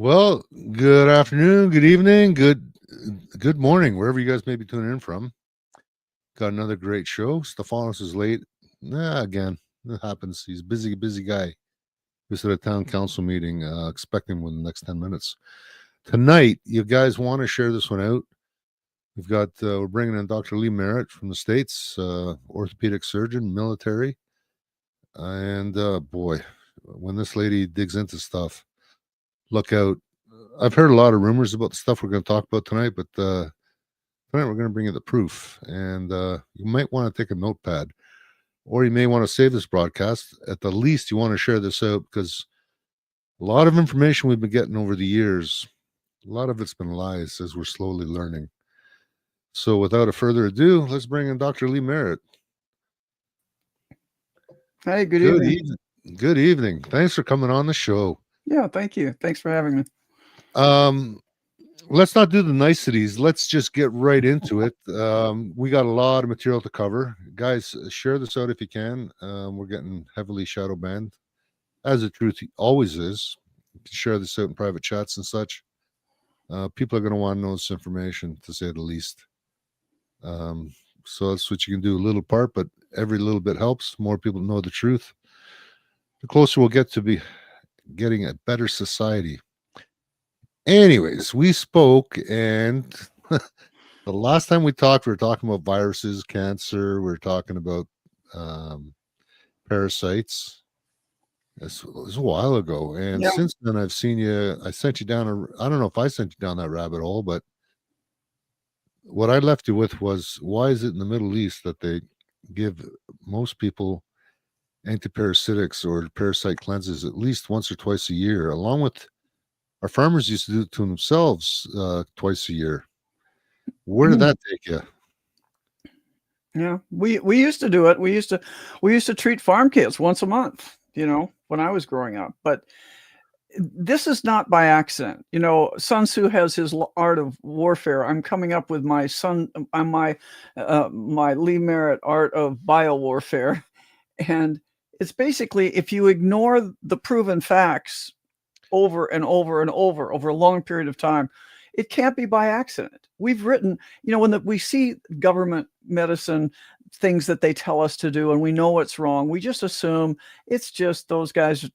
Well, good afternoon, good evening, good morning, wherever you guys may be tuning in from. Got another great show. Stefanos is late. Again, it happens. He's a busy guy. Just at a town council meeting. Expect him within the next 10 minutes. Tonight, you guys want to share this one out. We're bringing in Dr. Lee Merritt from the States, orthopedic surgeon, military. And boy, when this lady digs into stuff, look out. I've heard a lot of rumors about the stuff we're going to talk about tonight, but tonight we're going to bring you the proof. And you might want to take a notepad, or you may want to save this broadcast. At the least, you want to share this out because a lot of information we've been getting over the years, a lot of it's been lies as we're slowly learning. So without a further ado, let's bring in Dr. Lee Merritt. Hey, good evening. Good evening. Thanks for coming on the show. Yeah, thank you. Thanks for having me. Let's not do the niceties. Let's just get right into it. We got a lot of material to cover. Guys, share this out if you can. We're getting heavily shadow banned, as the truth always is. You can share this out in private chats and such. People are going to want to know this information, to say the least. So that's what you can do, a little part, but every little bit helps. More people know the truth, the closer we'll get to be getting a better society. Anyways, we spoke, and the last time we talked, we were talking about viruses, cancer. We were talking about parasites. This was a while ago, and since then, I've seen you. I sent you down I don't know if I sent you down that rabbit hole, but what I left you with was, why is it in the Middle East that they give most people antiparasitics or parasite cleanses at least once or twice a year, along with our farmers used to do it to themselves twice a year. Where did that take you? Yeah, we used to do it. We used to treat farm kids once a month, when I was growing up. But this is not by accident. Sun Tzu has his art of warfare. I'm coming up with my Lee Merritt art of biowarfare. And it's basically, if you ignore the proven facts over and over and over a long period of time, it can't be by accident. We've written, when we see government medicine things that they tell us to do and we know it's wrong, we just assume it's just those guys,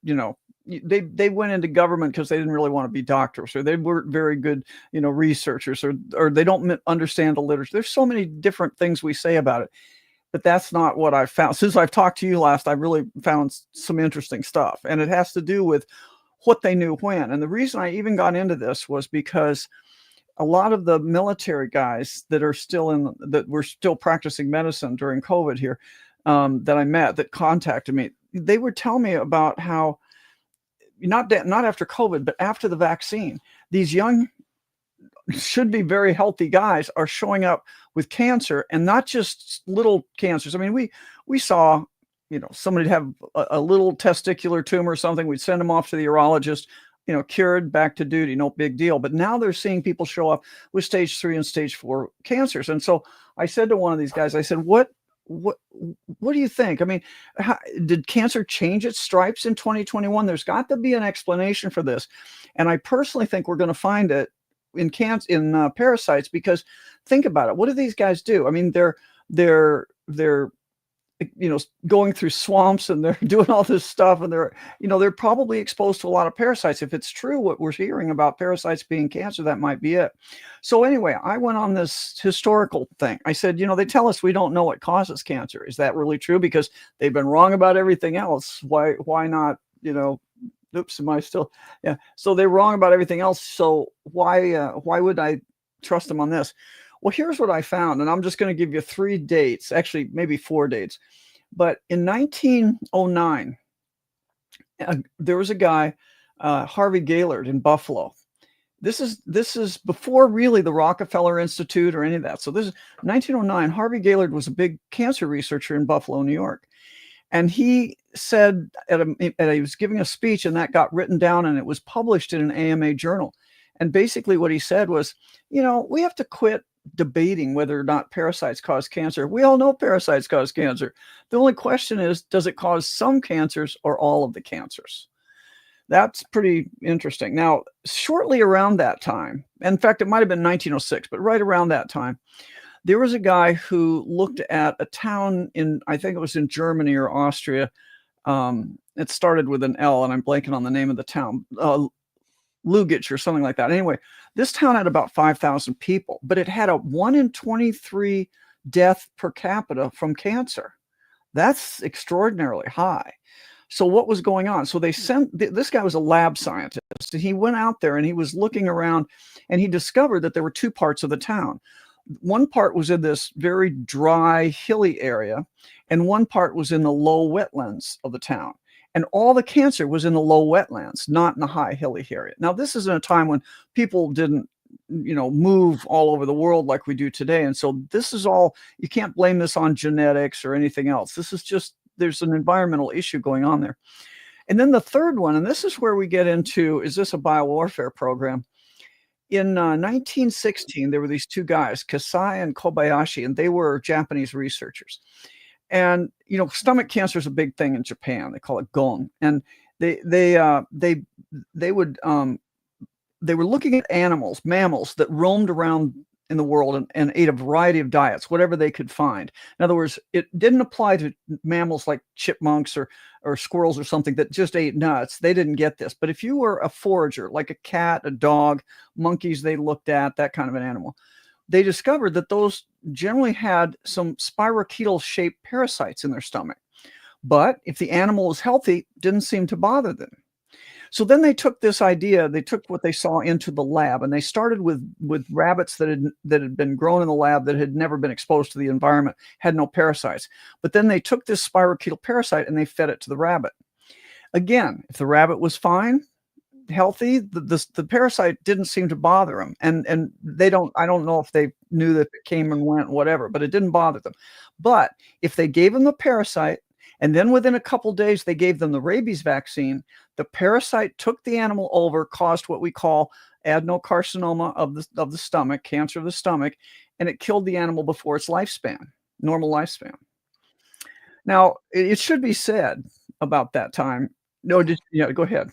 they went into government because they didn't really want to be doctors, or they weren't very good, researchers, or they don't understand the literature. There's so many different things we say about it. But that's not what I've found. Since I've talked to you last, I've really found some interesting stuff. And it has to do with what they knew when. And the reason I even got into this was because a lot of the military guys that were still practicing medicine during COVID here, that I met, that contacted me, they would tell me about how, not after COVID, but after the vaccine, these young, should be very healthy guys are showing up with cancer, and not just little cancers. I mean, we saw, somebody have a little testicular tumor or something. We'd send them off to the urologist, cured, back to duty, no big deal. But now they're seeing people show up with stage 3 and stage 4 cancers. And so I said to one of these guys, I said, what do you think? I mean, did cancer change its stripes in 2021? There's got to be an explanation for this. And I personally think we're going to find it in parasites, because think about it. What do these guys do? I mean, they're going through swamps, and they're doing all this stuff, and they're probably exposed to a lot of parasites. If it's true what we're hearing about parasites being cancer, that might be it. So anyway, I went on this historical thing. I said, they tell us we don't know what causes cancer. Is that really true? Because they've been wrong about everything else. Why not, oops, am I still? Yeah. So they're wrong about everything else. So why would I trust them on this? Well, here's what I found, and I'm just going to give you 3 dates, actually maybe 4 dates. But in 1909, there was a guy, Harvey Gaylord, in Buffalo. This is before really the Rockefeller Institute or any of that. So this is 1909. Harvey Gaylord was a big cancer researcher in Buffalo, New York. And he said he was giving a speech, and that got written down, and it was published in an AMA journal. And basically what he said was, we have to quit debating whether or not parasites cause cancer. We all know parasites cause cancer. The only question is, does it cause some cancers or all of the cancers? That's pretty interesting. Now, shortly around that time, in fact, it might have been 1906, but right around that time, there was a guy who looked at a town in, I think it was in Germany or Austria. It started with an L, and I'm blanking on the name of the town, Lugich or something like that. Anyway, this town had about 5,000 people, but it had a 1 in 23 death per capita from cancer. That's extraordinarily high. So what was going on? So they sent this guy was a lab scientist, and he went out there and he was looking around, and he discovered that there were two parts of the town. One part was in this very dry, hilly area, and one part was in the low wetlands of the town. And all the cancer was in the low wetlands, not in the high, hilly area. Now, this is in a time when people didn't, move all over the world like we do today. And so this is all, you can't blame this on genetics or anything else. This is just, there's an environmental issue going on there. And then the third one, and this is where we get into, is this a biowarfare program? In 1916, there were these two guys, Kasai and Kobayashi, and they were Japanese researchers. And stomach cancer is a big thing in Japan. They call it gon. And they were looking at animals, mammals that roamed around in the world and ate a variety of diets, whatever they could find. In other words, it didn't apply to mammals like chipmunks or squirrels or something that just ate nuts. They didn't get this. But if you were a forager, like a cat, a dog, monkeys they looked at, that kind of an animal, they discovered that those generally had some spirochetal-shaped parasites in their stomach. But if the animal was healthy, it didn't seem to bother them. So then they took this idea, they took what they saw into the lab, and they started with rabbits that had been grown in the lab that had never been exposed to the environment, had no parasites. But then they took this spirochetal parasite and they fed it to the rabbit. Again, if the rabbit was fine, healthy, the parasite didn't seem to bother them. And I don't know if they knew that it came and went, whatever, but it didn't bother them. But if they gave them the parasite, and then within a couple days, they gave them the rabies vaccine, the parasite took the animal over, caused what we call adenocarcinoma of the stomach, cancer of the stomach, and it killed the animal before its normal lifespan. Now, it should be said about that time. No, go ahead.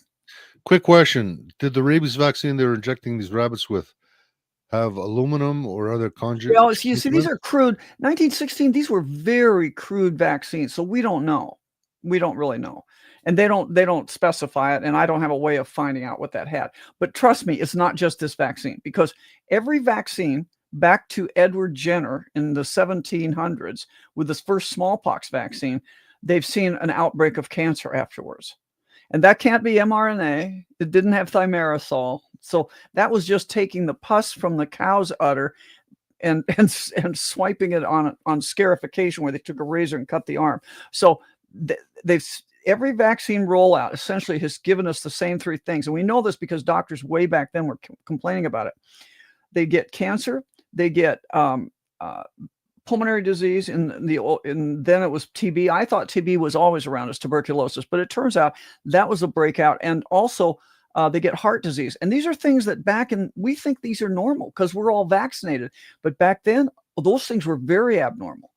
Quick question. Did the rabies vaccine they were injecting these rabbits with have aluminum or other conjugates? Well, you see, these are crude. 1916, these were very crude vaccines, so we don't know. We don't really know. And they don't specify it, and I don't have a way of finding out what that had. But trust me, it's not just this vaccine, because every vaccine back to Edward Jenner in the 1700s with this first smallpox vaccine, they've seen an outbreak of cancer afterwards. And that can't be mRNA. It didn't have thimerosal. So that was just taking the pus from the cow's udder and swiping it on scarification, where they took a razor and cut the arm. So every vaccine rollout essentially has given us the same three things. And we know this because doctors way back then were complaining about it. They get cancer, they get pulmonary disease, and then it was TB. I thought TB was always around as tuberculosis, but it turns out that was a breakout. And also they get heart disease. And these are things that we think these are normal because we're all vaccinated. But back then, those things were very abnormal.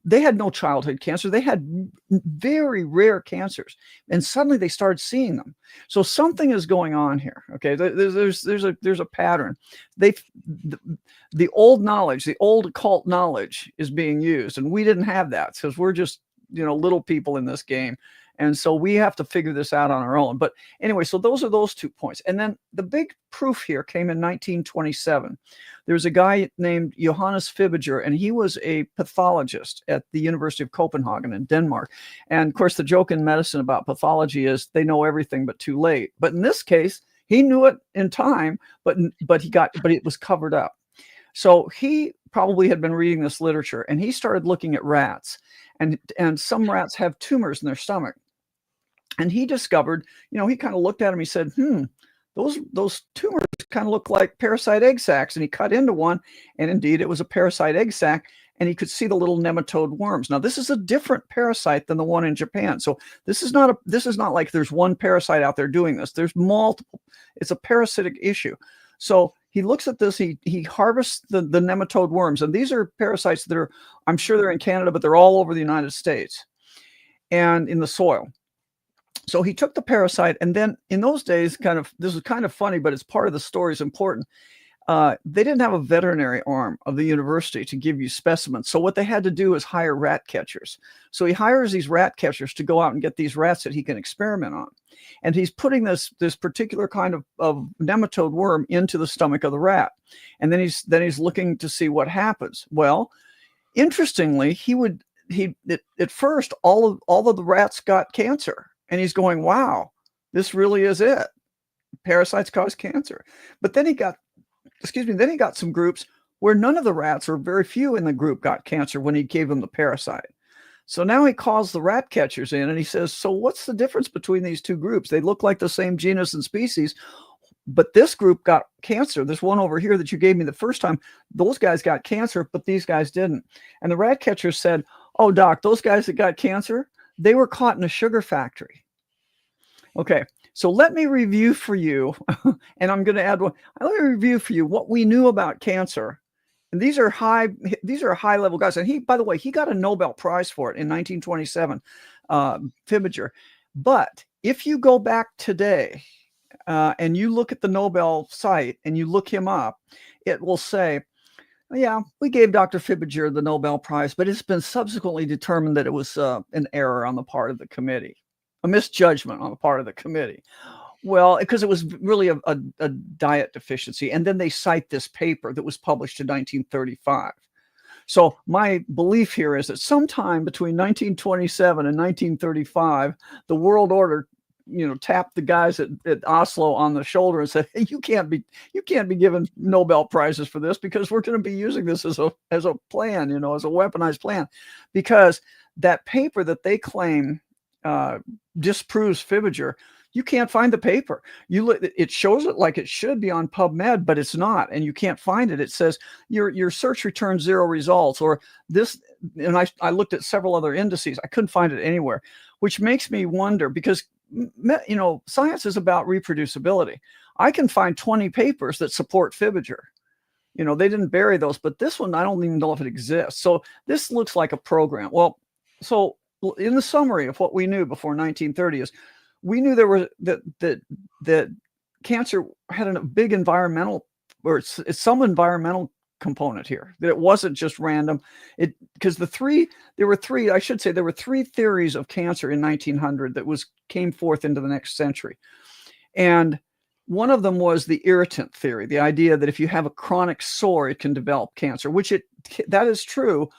They had no childhood cancer. They had very rare cancers, and suddenly they started seeing them. So something is going on here. Okay, there's a pattern. The old knowledge, the old occult knowledge, is being used, and we didn't have that because we're just little people in this game. And so we have to figure this out on our own. But anyway, so those are those 2 points. And then the big proof here came in 1927. There was a guy named Johannes Fibiger, and he was a pathologist at the University of Copenhagen in Denmark. And of course, the joke in medicine about pathology is they know everything, but too late. But in this case, he knew it in time, but it was covered up. So he probably had been reading this literature, and he started looking at rats, and some rats have tumors in their stomach. And he discovered, he kind of looked at him. He said, those tumors kind of look like parasite egg sacs. And he cut into one, and indeed it was a parasite egg sac, and he could see the little nematode worms. Now, this is a different parasite than the one in Japan. So this is not like there's one parasite out there doing this. There's multiple. It's a parasitic issue. So he looks at this, he harvests the nematode worms. And these are parasites that I'm sure they're in Canada, but they're all over the United States and in the soil. So he took the parasite, and then in those days, this is kind of funny, but it's part of the story, is important. They didn't have a veterinary arm of the university to give you specimens. So what they had to do is hire rat catchers. So he hires these rat catchers to go out and get these rats that he can experiment on. And he's putting this particular kind of nematode worm into the stomach of the rat. And then he's looking to see what happens. Well, interestingly, at first, all of the rats got cancer. And he's going, wow, this really is it. Parasites cause cancer. But then he got some groups where none of the rats, or very few in the group, got cancer when he gave them the parasite. So now he calls the rat catchers in and he says, so what's the difference between these two groups? They look like the same genus and species, but this group got cancer. This one over here that you gave me the first time, those guys got cancer, but these guys didn't. And the rat catchers said, oh, doc, those guys that got cancer, they were caught in a sugar factory. Okay. So let me review for you, and I'm going to add one. Let me review for you what we knew about cancer. And these are high level guys. And by the way, he got a Nobel Prize for it in 1927, Fibiger. But if you go back today and you look at the Nobel site and you look him up, it will say, yeah, we gave Dr. Fibiger the Nobel Prize, but it's been subsequently determined that it was an error on the part of the committee. A misjudgment on the part of the committee. Well, because it was really a diet deficiency. And then they cite this paper that was published in 1935. So my belief here is that sometime between 1927 and 1935, the world order, tapped the guys at Oslo on the shoulder and said, hey, you can't be given Nobel Prizes for this, because we're going to be using this as a plan, as a weaponized plan, because that paper that they claim disproves Fibiger, you can't find the paper. It shows it like it should be on PubMed, but it's not, and you can't find it. It says your search returns 0 results, or this. And I looked at several other indices. I couldn't find it anywhere, which makes me wonder, because science is about reproducibility. I can find 20 papers that support Fibiger. They didn't bury those, but this one I don't even know if it exists. So this looks like a program. Well, so in the summary of what we knew before 1930 is, we knew there were that cancer had a big environmental, or some environmental component here, that it wasn't just random. Because there were three theories of cancer in 1900 that came forth into the next century. And one of them was the irritant theory, the idea that if you have a chronic sore, it can develop cancer, which that is true.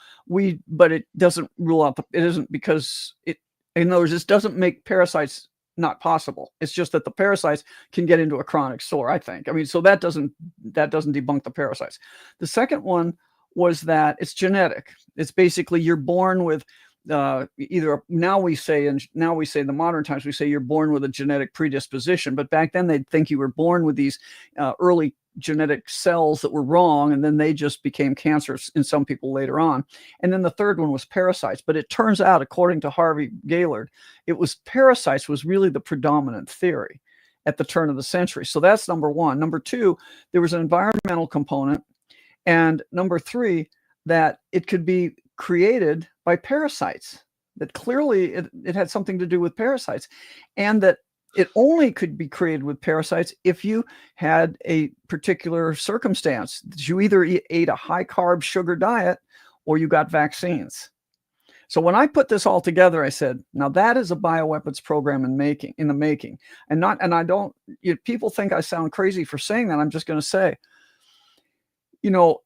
But it doesn't rule out it isn't, because in other words, this doesn't make parasites not possible. It's just that the parasites can get into a chronic sore, I think. I mean, so that doesn't debunk the parasites. The second one was that it's genetic. It's basically you're born with either, now we say in the modern times, we say you're born with a genetic predisposition, but back then they'd think you were born with these early genetic cells that were wrong, and then they just became cancerous in some people later on. And then the third one was parasites. But it turns out, according to Harvey Gaylord, parasites was really the predominant theory at the turn of the century. So that's number one. Number two, there was an environmental component. And number three, that it could be created by parasites, that clearly it had something to do with parasites, and that it only could be created with parasites if you had a particular circumstance, that you either ate a high carb sugar diet or you got vaccines. So when I put this all together, I said, now that is a bioweapons program in the making. And I don't, people think I sound crazy for saying that. I'm just going to say,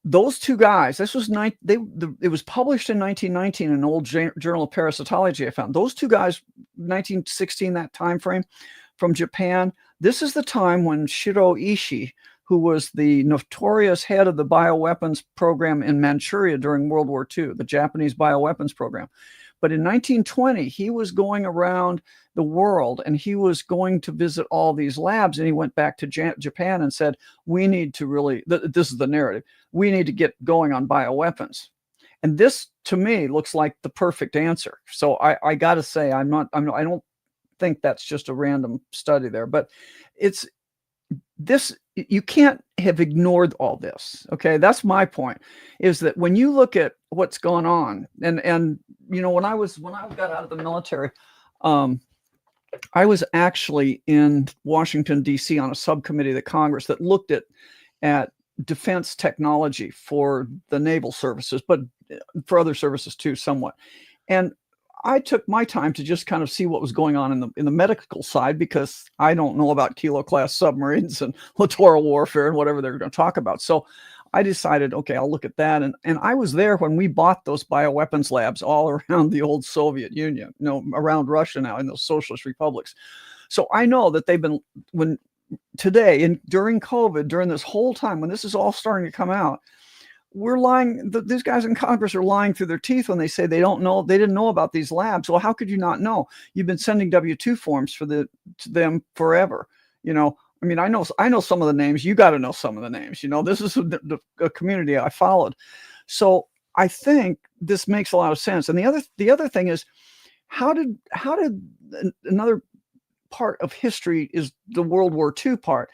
those two guys, it was published in 1919 in an old journal of parasitology I found. Those two guys, 1916, that time frame, from Japan. This is the time when Shiro Ishii, who was the notorious head of the bioweapons program in Manchuria during World War II, the Japanese bioweapons program. But in 1920, he was going around the world and he was going to visit all these labs, and he went back to Japan and said, we need to really, this is the narrative, we need to get going on bioweapons. And this, to me, looks like the perfect answer. So I got to say, I don't think that's just a random study there, but it's this, you can't have ignored all this. Okay. That's my point, is that when you look at what's gone on, and when I got out of the military, I was actually in Washington, D.C. on a subcommittee of the Congress that looked at defense technology for the naval services, but for other services too, somewhat. And I took my time to just kind of see what was going on in the medical side, because I don't know about Kilo class submarines and littoral warfare and whatever they're going to talk about. So I decided, okay, I'll look at that. And I was there when we bought those bioweapons labs all around the old Soviet Union, around Russia now, in those socialist republics. So I know that they've been, today and during COVID, during this whole time, when this is all starting to come out, we're lying. These guys in Congress are lying through their teeth when they say they don't know, they didn't know about these labs. Well, how could you not know? You've been sending W-2 forms to them forever. I mean, I know some of the names. You got to know some of the names. This is a community I followed. So I think this makes a lot of sense. And the other thing is, how did another part of history is the World War II part.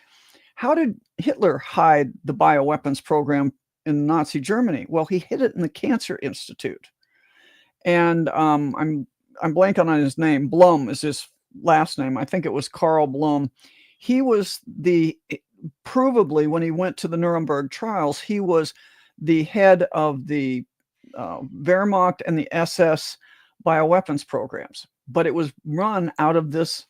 How did Hitler hide the bioweapons program in Nazi Germany? Well, he hid it in the Cancer Institute. And I'm blanking on his name. Blum is his last name. I think it was Karl Blum. He was provably, when he went to the Nuremberg trials, he was the head of the Wehrmacht and the SS bioweapons programs. But it was run out of this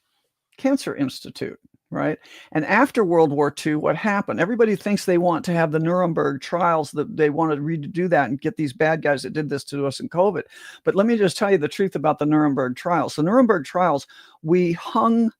Cancer Institute, right? And after World War II, what happened? Everybody thinks they want to have the Nuremberg trials, that they want to redo that and get these bad guys that did this to us in COVID. But let me just tell you the truth about the Nuremberg trials. The Nuremberg trials, we hung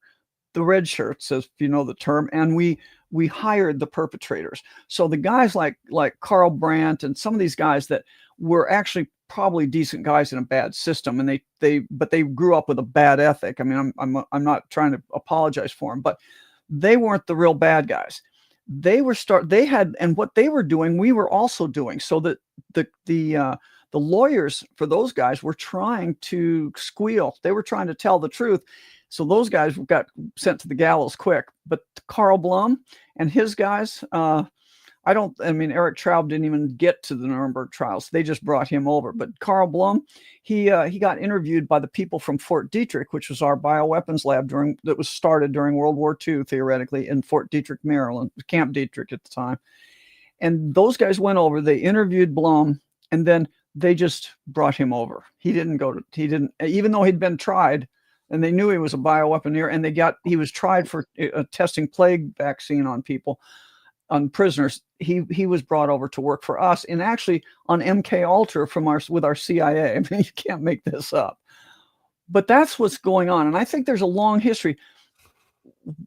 the red shirts, as you know the term, and we hired the perpetrators. So the guys like Karl Brandt and some of these guys that were actually probably decent guys in a bad system, and they grew up with a bad ethic. I mean, I'm not trying to apologize for them, but they weren't the real bad guys. And what they were doing, we were also doing. So that the lawyers for those guys were trying to squeal. They were trying to tell the truth. So those guys got sent to the gallows quick. But Karl Blum and his guys, Eric Traub didn't even get to the Nuremberg trials. They just brought him over. But Karl Blum, he got interviewed by the people from Fort Detrick, which was our bioweapons lab that was started during World War II, theoretically, in Fort Detrick, Maryland, Camp Detrick at the time. And those guys went over, they interviewed Blum, and then they just brought him over. Even though he'd been tried, and they knew he was a bioweaponeer, and he was tried for testing plague vaccine on people, on prisoners. He was brought over to work for us, and actually on MK Ultra with our CIA. I mean, you can't make this up. But that's what's going on, and I think there's a long history.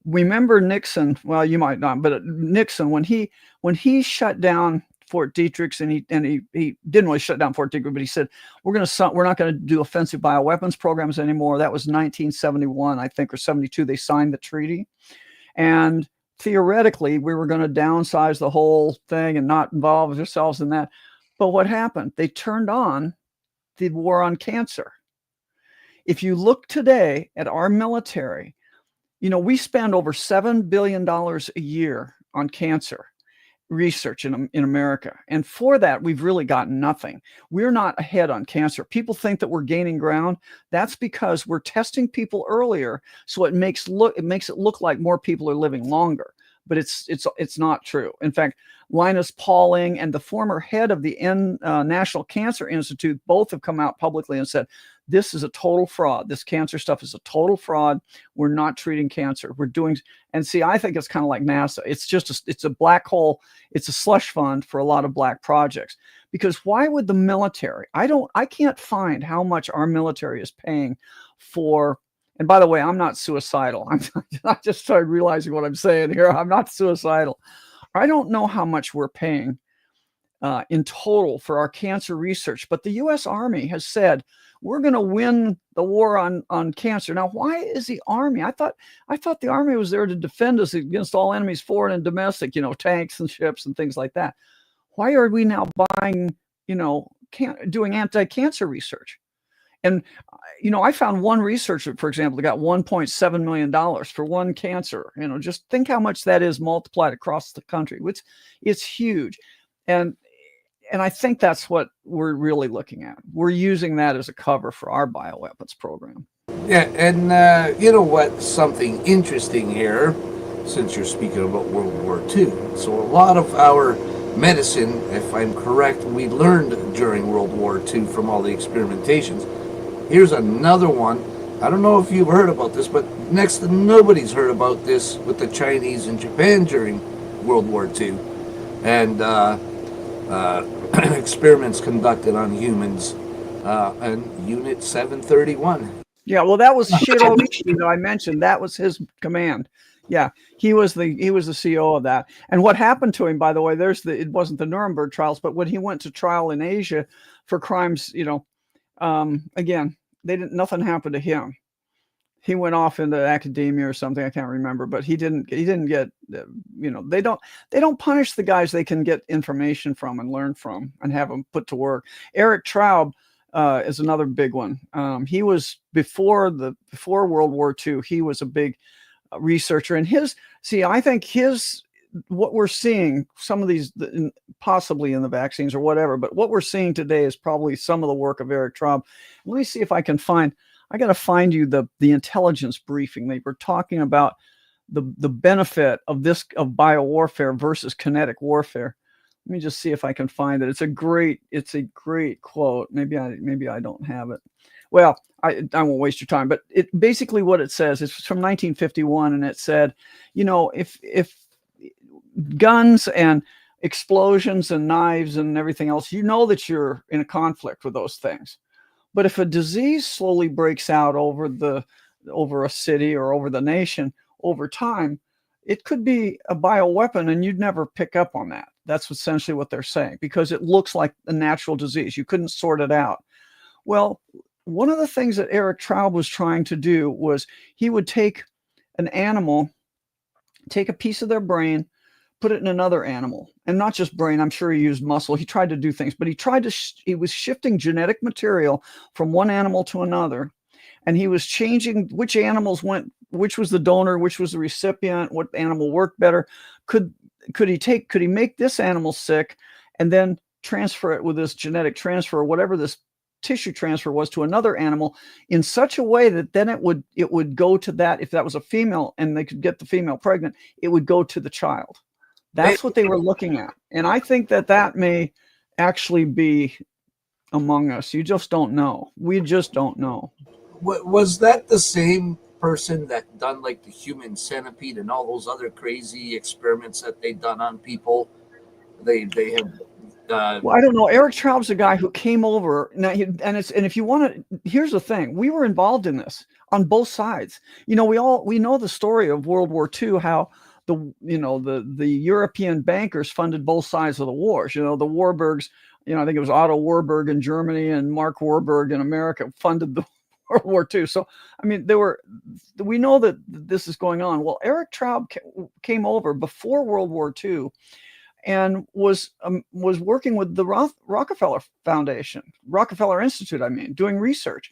Remember Nixon? Well, you might not, but Nixon, when he shut down Fort Detrick, and he didn't really shut down Fort Detrick, but he said we're not going to do offensive bioweapons programs anymore. That was 1971, I think, or 72. They signed the treaty, and theoretically we were going to downsize the whole thing and not involve ourselves in that. But what happened? They turned on the war on cancer. If you look today at our military, we spend over $7 billion a year on cancer research in America. And for that, we've really gotten nothing. We're not ahead on cancer. People think that we're gaining ground. That's because we're testing people earlier. So it makes it look like more people are living longer. But it's not true. In fact, Linus Pauling and the former head of the National Cancer Institute both have come out publicly and said, this is a total fraud. This cancer stuff is a total fraud. We're not treating cancer. We're doing, and see, I think it's kind of like NASA. It's a black hole. It's a slush fund for a lot of black projects. Because why would the military? I can't find how much our military is paying for. And by the way, I'm not suicidal. I just started realizing what I'm saying here. I'm not suicidal. I don't know how much we're paying in total for our cancer research, but the U.S. Army has said we're going to win the war on cancer. Now, why is the Army? I thought the Army was there to defend us against all enemies, foreign and domestic, tanks and ships and things like that. Why are we now buying, doing anti-cancer research? And, I found one researcher, for example, that got $1.7 million for one cancer. Just think how much that is multiplied across the country. It's huge. And I think that's what we're really looking at. We're using that as a cover for our bioweapons program. Yeah, and you know what? Something interesting here, since you're speaking about World War II. So a lot of our medicine, if I'm correct, we learned during World War II from all the experimentations. Here's another one. I don't know if you've heard about this, but next to nobody's heard about this with the Chinese and Japan during World War II, and experiments conducted on humans, and Unit 731. Yeah, well, that was Shiroishi that I mentioned. That was his command. Yeah, he was the CEO of that. And what happened to him, by the way, it wasn't the Nuremberg trials, but when he went to trial in Asia for crimes, again, nothing happened to him. He went off into academia or something. I can't remember, but he didn't get, they don't punish the guys they can get information from and learn from and have them put to work. Eric Traub is another big one. He was before World War II. He was a big researcher, and I think what we're seeing, some of these possibly in the vaccines or whatever, but what we're seeing today is probably some of the work of Eric Traub. Let me see if I can find. I got to find you the intelligence briefing. They were talking about the benefit of biowarfare versus kinetic warfare. Let me just see if I can find it. It's a great quote. Maybe I don't have it. Well, I won't waste your time, but it basically what it says is from 1951, and it said, if guns and explosions and knives and everything else, that you're in a conflict with those things. But if a disease slowly breaks out over a city or over the nation over time, it could be a bioweapon, and you'd never pick up on that. That's essentially what they're saying, because it looks like a natural disease. You couldn't sort it out. Well, one of the things that Eric Traub was trying to do was he would take an animal, take a piece of their brain, put it in another animal, and not just brain. I'm sure he used muscle. He tried to do things, but he was shifting genetic material from one animal to another, and he was changing which animals went, which was the donor, which was the recipient, what animal worked better. Could he make this animal sick and then transfer it with this genetic transfer, or whatever this tissue transfer was, to another animal in such a way that then it would go to that. If that was a female and they could get the female pregnant, it would go to the child. That's what they were looking at. And I think that may actually be among us. You just don't know. We just don't know. Was that the same person that done like the human centipede and all those other crazy experiments that they done on people? They have. Well, I don't know. Eric Traub's a guy who came over. Now, if you want to, here's the thing: we were involved in this on both sides. We know the story of World War II, how the European bankers funded both sides of the wars. The Warburgs, I think it was Otto Warburg in Germany and Mark Warburg in America funded the World War II. So, I mean, we know that this is going on. Well, Eric Traub came over before World War II and was working with the Rockefeller Foundation, Rockefeller Institute, doing research.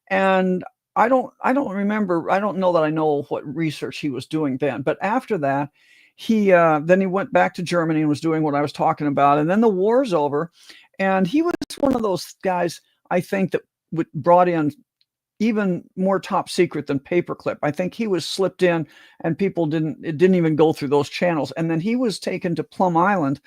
And I don't remember. I don't know that I know what research he was doing then. But after that, he went back to Germany and was doing what I was talking about. And then the war's over, and he was one of those guys, I think, that brought in even more top secret than paperclip. I think he was slipped in, and it didn't even go through those channels. And then he was taken to Plum Island,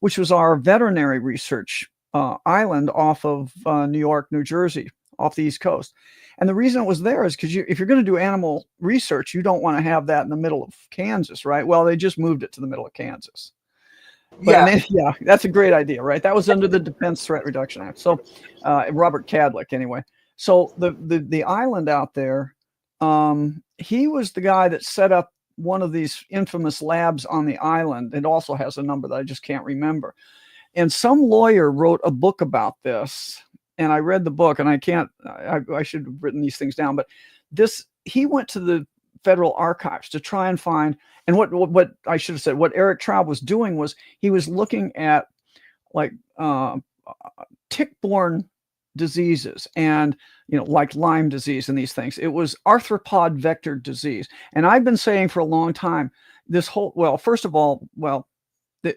which was our veterinary research island off of New York, New Jersey, off the East Coast. And the reason it was there is because if you're going to do animal research, you don't want to have that in the middle of Kansas, right? Well, they just moved it to the middle of Kansas. But yeah, that's a great idea, right? That was under the Defense Threat Reduction Act. So Robert Cadlick, anyway. So the island out there, he was the guy that set up one of these infamous labs on the island. It also has a number that I just can't remember. And some lawyer wrote a book about this. And I read the book, and I should have written these things down, but he went to the federal archives to try and find, and what I should have said, what Eric Traub was doing was he was looking at like tick-borne diseases and, like Lyme disease and these things. It was arthropod vector disease. And I've been saying for a long time, first of all,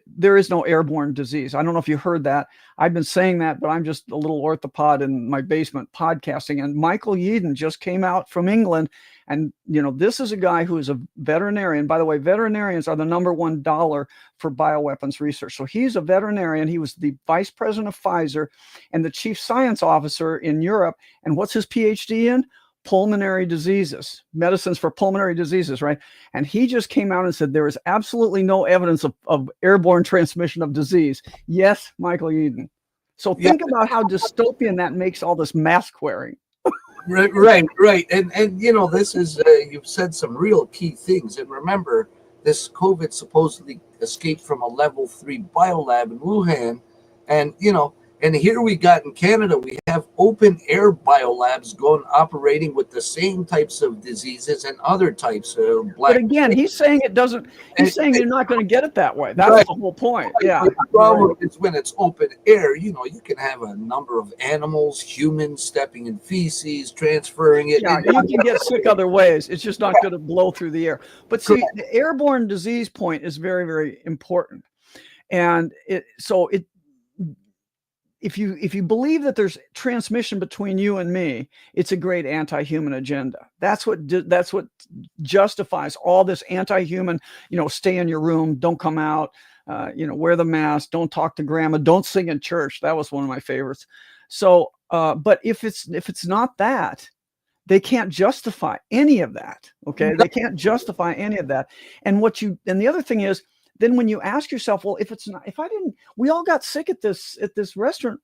there is no airborne disease. I don't know if you heard that. I've been saying that, but I'm just a little orthopod in my basement podcasting. And Michael Yeadon just came out from England. And, this is a guy who is a veterinarian. By the way, veterinarians are the number $1 for bioweapons research. So he's a veterinarian. He was the vice president of Pfizer and the chief science officer in Europe. And what's his PhD in? Pulmonary diseases, medicines for pulmonary diseases, right? And he just came out and said there is absolutely no evidence of airborne transmission of disease. Yes, Michael Yeadon. So think about how dystopian that makes all this mask wearing. Right. And this is, you've said some real key things. And remember, this COVID supposedly escaped from a level 3 biolab in Wuhan. And, and here we got in Canada, we have open air biolabs operating with the same types of diseases and other types of But again, he's saying it doesn't. He's saying you're not going to get it that way. That's the whole point. Yeah. The problem is when it's open air, you can have a number of animals, humans stepping in feces, transferring it. Yeah, you can get sick other ways. It's just not going to blow through the air. But see, the airborne disease point is very, very important. And if you believe that there's transmission between you and me, it's a great anti-human agenda. That's what justifies all this anti-human, stay in your room, don't come out, wear the mask, don't talk to grandma, don't sing in church. That was one of my favorites. So, but if it's not that, they can't justify any of that. Okay. They can't justify any of that. And the other thing is, then when you ask yourself, well, we all got sick at this restaurant.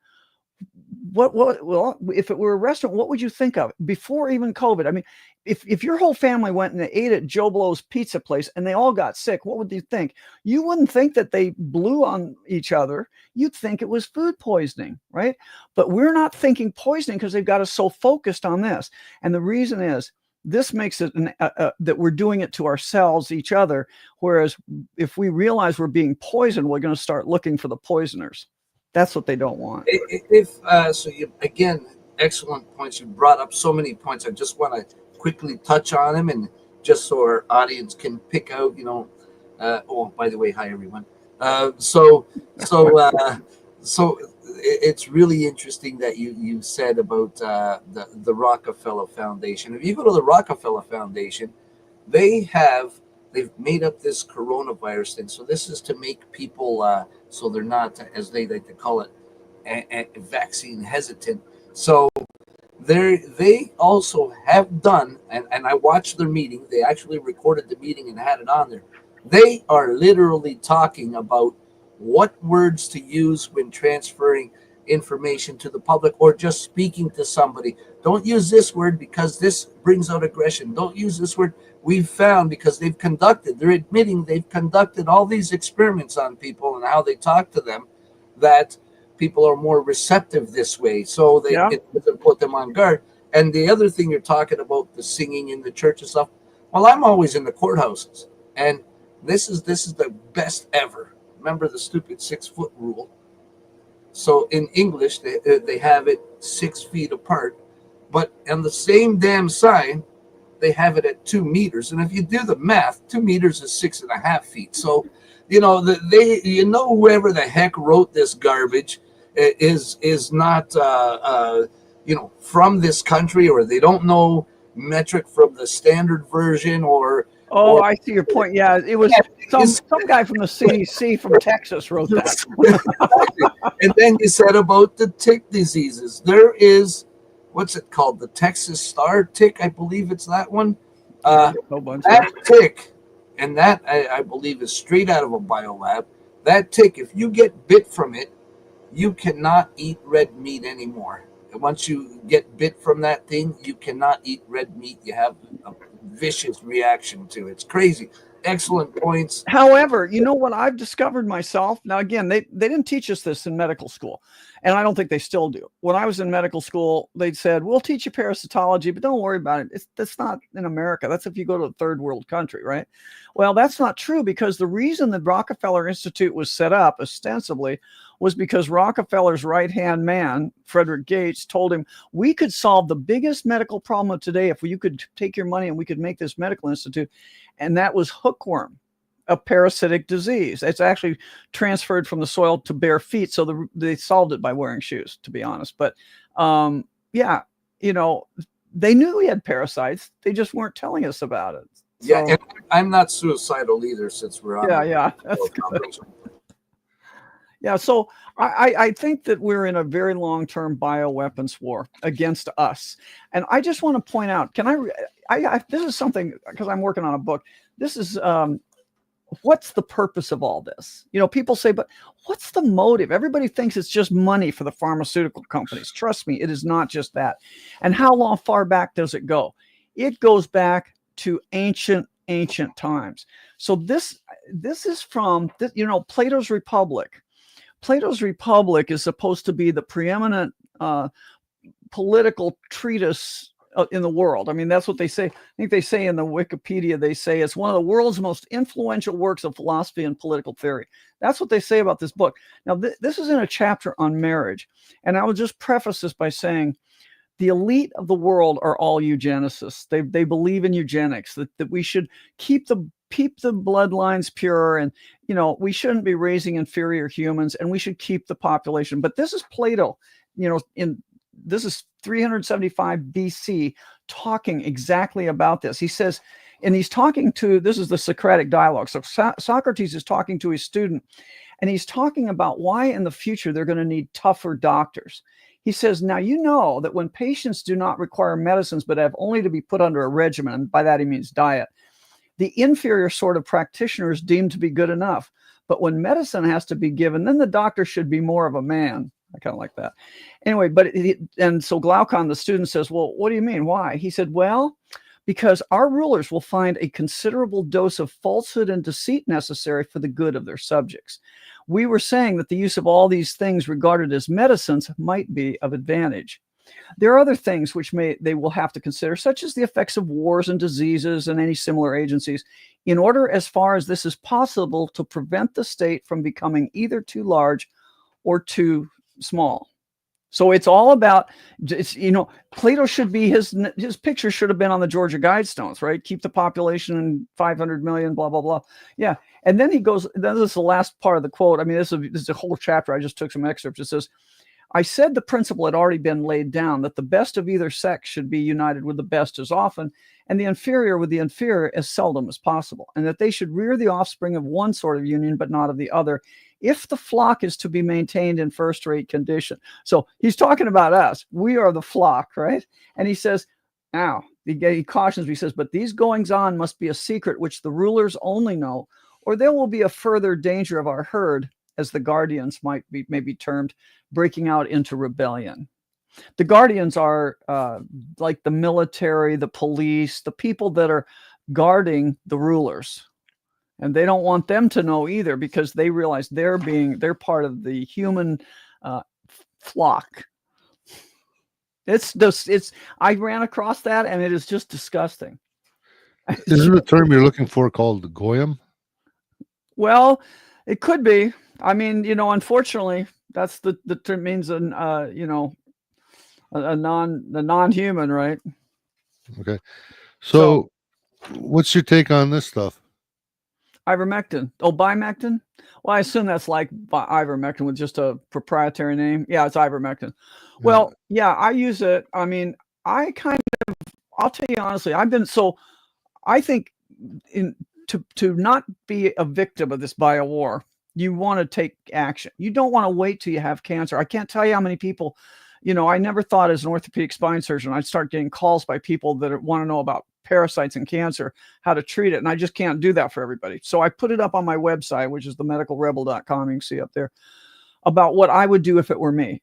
Well, if it were a restaurant, what would you think of before even COVID? I mean, if your whole family went and they ate at Joe Blow's pizza place and they all got sick, what would you think? You wouldn't think that they blew on each other. You'd think it was food poisoning, right? But we're not thinking poisoning because they've got us so focused on this. And the reason is, this makes it that we're doing it to ourselves, each other. Whereas if we realize we're being poisoned, we're going to start looking for the poisoners. That's what they don't want. Again, excellent points. You brought up so many points. I just want to quickly touch on them, and just so our audience can pick out, by the way, hi everyone. So it's really interesting that you said about the Rockefeller Foundation. If you go to the Rockefeller Foundation, they've made up this coronavirus thing. So this is to make people so they're not, as they like to call it, vaccine hesitant. So they also have done, and I watched their meeting. They actually recorded the meeting and had it on there. They are literally talking about what words to use when transferring information to the public or just speaking to somebody. Don't use this word because this brings out aggression. Don't use this word. We've found, because they're admitting they've conducted all these experiments on people and how they talk to them, that people are more receptive this way. So it doesn't put them on guard. And the other thing you're talking about, the singing in the church and stuff. Well, I'm always in the courthouses, and this is the best ever. Remember the stupid 6-foot rule. So in English, they have it 6 feet apart, but on the same damn sign, they have it at 2 meters. And if you do the math, 2 meters is 6.5 feet. So, whoever the heck wrote this garbage is not, from this country, or they don't know metric from the standard version, Oh, I see your point. Yeah, it was some guy from the CDC from Texas wrote that. And then you said about the tick diseases. There is, what's it called? The Texas Star tick, I believe it's that one. That tick, and that I believe is straight out of a biolab. That tick, if you get bit from it, you cannot eat red meat anymore. And once you get bit from that thing, you cannot eat red meat. You have a vicious reaction to it. It's crazy. Excellent points. However, you know what I've discovered myself? Now, again, they didn't teach us this in medical school, and I don't think they still do. When I was in medical school, they said, we'll teach you parasitology, but don't worry about it. That's not in America. That's if you go to a third world country, right? Well, that's not true, because the reason the Rockefeller Institute was set up ostensibly was because Rockefeller's right-hand man, Frederick Gates, told him, we could solve the biggest medical problem of today if you could take your money and we could make this medical institute. And that was hookworm. a parasitic disease. It's actually transferred from the soil to bare feet. So they solved it by wearing shoes, to be honest. But yeah, you know, they knew we had parasites. They just weren't telling us about it. So, Yeah, and I'm not suicidal either, since we're on. Yeah, that's good. Yeah, so I think that we're in a very long-term bioweapons war against us. And I just want to point out, this is something, because I'm working on a book. This is, what's the purpose of all this? You know, people say, but what's the motive? Everybody thinks it's just money for the pharmaceutical companies. Trust me, it is not just that. And how far back does it go? It goes back to ancient times. So this is from, you know, Plato's Republic. Plato's Republic is supposed to be the preeminent political treatise in the world. I mean, that's what they say. I think they say in the Wikipedia, they say it's one of the world's most influential works of philosophy and political theory. That's what they say about this book. Now, this is in a chapter on marriage. And I will just preface this by saying the elite of the world are all eugenicists. They believe in eugenics, that we should keep the bloodlines pure, and, you know, we shouldn't be raising inferior humans, and we should keep the population. But this is Plato, you know, this is 375 BC, talking exactly about this. He says, and he's talking to, this is the Socratic dialogue. So Socrates is talking to his student, and he's talking about why in the future they're going to need tougher doctors. He says, now, you know that when patients do not require medicines but have only to be put under a regimen, and by that he means diet, the inferior sort of practitioner is deemed to be good enough. But when medicine has to be given, then the doctor should be more of a man. I kind of like that. Anyway, and so Glaucon, the student, says, well, what do you mean? Why? He said, well, because our rulers will find a considerable dose of falsehood and deceit necessary for the good of their subjects. We were saying that the use of all these things regarded as medicines might be of advantage. There are other things which they will have to consider, such as the effects of wars and diseases and any similar agencies, in order, as far as this is possible, to prevent the state from becoming either too large or too small. So it's all about, you know, Plato should be, his picture should have been on the Georgia Guidestones, right? Keep the population in 500 million, blah, blah, blah. Yeah. And then he goes, this is the last part of the quote. I mean, this is a whole chapter. I just took some excerpts. It says, I said the principle had already been laid down, that the best of either sex should be united with the best as often, and the inferior with the inferior as seldom as possible, and that they should rear the offspring of one sort of union, but not of the other, if the flock is to be maintained in first-rate condition. So he's talking about us. We are the flock, right? And he says, now, he cautions me, he says, but these goings-on must be a secret which the rulers only know, or there will be a further danger of our herd, as the guardians may be termed, breaking out into rebellion. The guardians are like the military, the police, the people that are guarding the rulers. And they don't want them to know either, because they realize they're part of the human flock. I ran across that, and it is just disgusting. Isn't the term you're looking for called goyim? Well, it could be. I mean, you know, unfortunately, that's the term means a non-human, right? Okay. So what's your take on this stuff? Ivermectin. Oh, bimectin? Well, I assume that's like ivermectin with just a proprietary name. Yeah, it's ivermectin. Well, yeah, I use it. I mean, I'll tell you honestly, I think to not be a victim of this bio war, you want to take action. You don't want to wait till you have cancer. I can't tell you how many people, you know, I never thought as an orthopedic spine surgeon, I'd start getting calls by people that want to know about parasites and cancer, how to treat it. And I just can't do that for everybody. So I put it up on my website, which is themedicalrebel.com. You can see up there, about what I would do if it were me,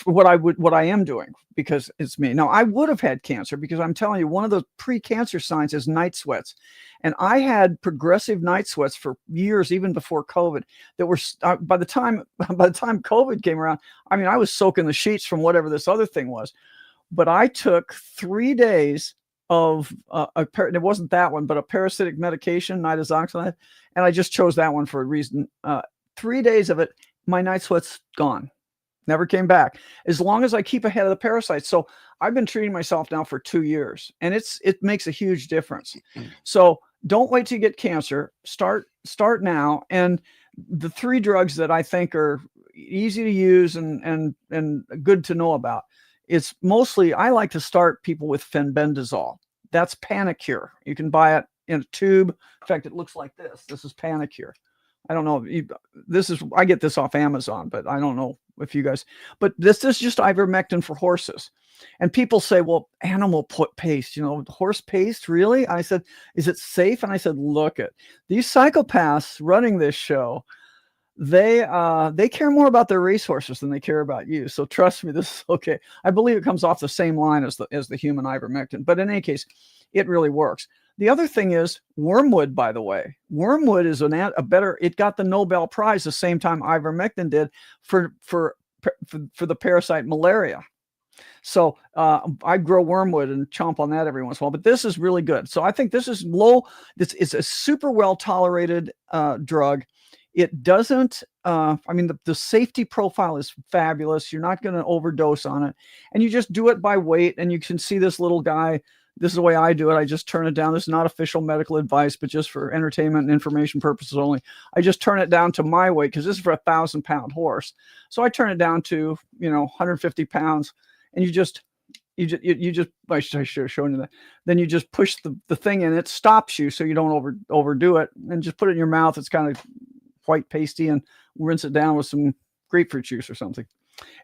what I am doing, because it's me. Now, I would have had cancer, because I'm telling you, one of the pre-cancer signs is night sweats. And I had progressive night sweats for years, even before COVID, that were, by the time COVID came around, I mean, I was soaking the sheets from whatever this other thing was. But I took 3 days of it wasn't that one, but a parasitic medication, nitazoxanide. And I just chose that one for a reason. 3 days of it, my night sweats gone, never came back, as long as I keep ahead of the parasites. So I've been treating myself now for 2 years, and it makes a huge difference. So don't wait till you get cancer. Start now. And the 3 drugs that I think are easy to use and good to know about, it's mostly, I like to start people with fenbendazole. That's Panacure. You can buy it in a tube. In fact, it looks like this. This is Panacure. I don't know. I get this off Amazon, but I don't know if you guys, but this is just ivermectin for horses. And people say, well, animal paste, horse paste, really? I said, is it safe? And I said, look at these psychopaths running this show. They care more about their resources than they care about you. So trust me, this is okay. I believe it comes off the same line as the human ivermectin, but in any case, it really works. The other thing is wormwood, by the way. Wormwood is it got the Nobel Prize the same time ivermectin did for the parasite malaria. So I grow wormwood and chomp on that every once in a while, but this is really good. So I think this is this is a super well tolerated drug. It doesn't, the safety profile is fabulous. You're not going to overdose on it. And you just do it by weight. And you can see this little guy. This is the way I do it. I just turn it down. This is not official medical advice, but just for entertainment and information purposes only. I just turn it down to my weight because this is for a 1,000-pound horse. So I turn it down to, 150 pounds. And you just, I should have shown you that. Then you just push the thing in. It stops you so you don't overdo it. And just put it in your mouth. It's kind of white pasty, and rinse it down with some grapefruit juice or something.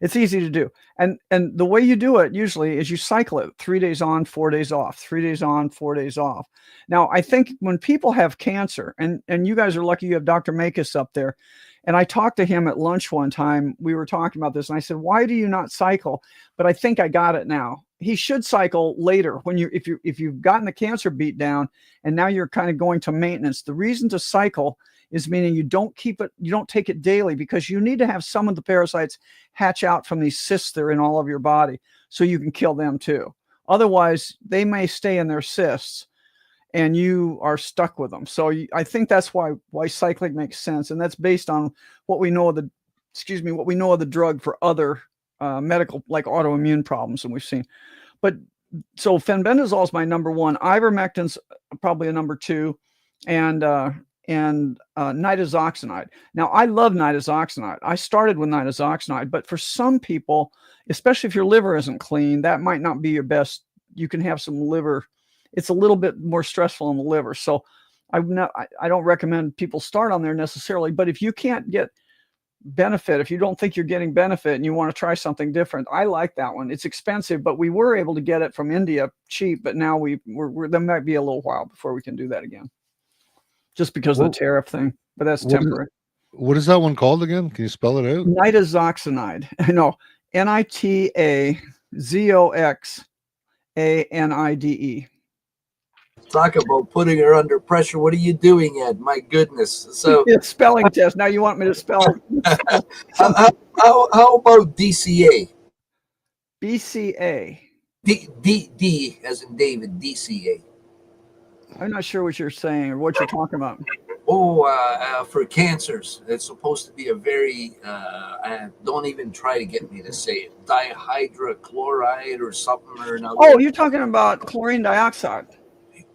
It's easy to do. And the way you do it usually is you cycle it 3 days on, 4 days off, 3 days on, 4 days off. Now, I think when people have cancer, and you guys are lucky you have Dr. Makis up there. And I talked to him at lunch one time. We were talking about this and I said, why do you not cycle? But I think I got it now. He should cycle later when if you've gotten the cancer beat down and now you're kind of going to maintenance. The reason to cycle is meaning you don't take it daily, because you need to have some of the parasites hatch out from these cysts that are in all of your body so you can kill them too. Otherwise, they may stay in their cysts and you are stuck with them. So I think that's why cycling makes sense. And that's based on what we know of the drug for other medical, like autoimmune problems that we've seen. But so fenbendazole is my number 1. Ivermectin's probably a number 2. And nitazoxanide. Now, I love nitazoxanide. I started with nitazoxanide, but for some people, especially if your liver isn't clean, that might not be your best. You can have some liver. It's a little bit more stressful on the liver. So I don't recommend people start on there necessarily, but if you can't get benefit, if you don't think you're getting benefit and you want to try something different, I like that one. It's expensive, but we were able to get it from India cheap, but now there might be a little while before we can do that again. Just because of the tariff thing, but that's temporary. What is that one called again? Can you spell it out? Nitazoxanide. No, Nitazoxanide. Talk about putting her under pressure. What are you doing, Ed? My goodness. So spelling test. Now you want me to spell how about DCA? BCA. D as in David, DCA. I'm not sure what you're saying or what you're talking about. For cancers, it's supposed to be a very, don't even try to get me to say it, dihydrochloride or something or another. Oh, you're talking about chlorine dioxide.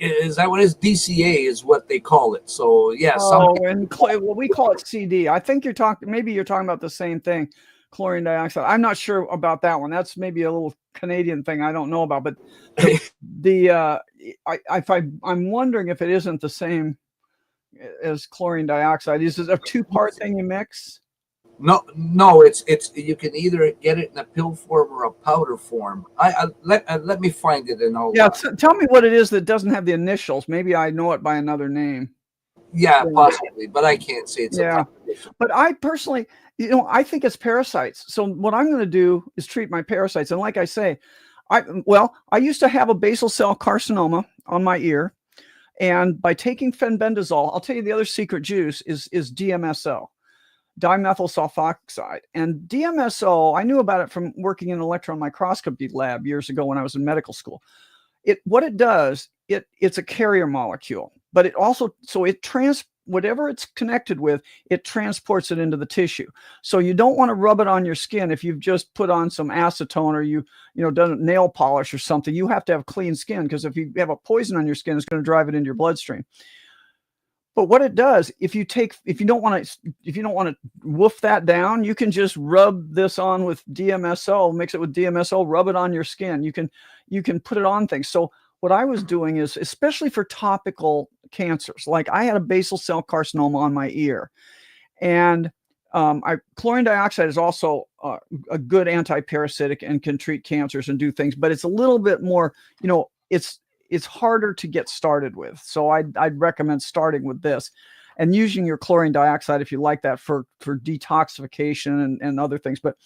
Is that what it is? DCA is what they call it. So, yeah. We call it CD. I think you're talking about the same thing, chlorine dioxide. I'm not sure about that one. That's maybe a little Canadian thing I don't know about, but I'm wondering if it isn't the same as chlorine dioxide. Is it a 2-part thing you mix? No, it's you can either get it in a pill form or a powder form. Let me find it and I'll tell me what it is that doesn't have the initials. Maybe I know it by another name. Yeah, possibly, but I can't say it's a But I personally, I think it's parasites. So what I'm going to do is treat my parasites. And like I say, I used to have a basal cell carcinoma on my ear. And by taking fenbendazole, I'll tell you the other secret juice is DMSO, dimethyl sulfoxide. And DMSO, I knew about it from working in an electron microscopy lab years ago when I was in medical school. What it does, it's a carrier molecule, but it also, whatever it's connected with, it transports it into the tissue. So you don't want to rub it on your skin if you've just put on some acetone or you done nail polish or something. You have to have clean skin, because if you have a poison on your skin, it's going to drive it into your bloodstream. But what it does, if you don't want to woof that down, you can just rub this on with DMSO, mix it with DMSO, rub it on your skin. You can put it on things. So what I was doing is, especially for topical cancers, like I had a basal cell carcinoma on my ear, and chlorine dioxide is also a good anti-parasitic and can treat cancers and do things, but it's a little bit more, it's harder to get started with. So I'd recommend starting with this and using your chlorine dioxide if you like that for detoxification and other things. But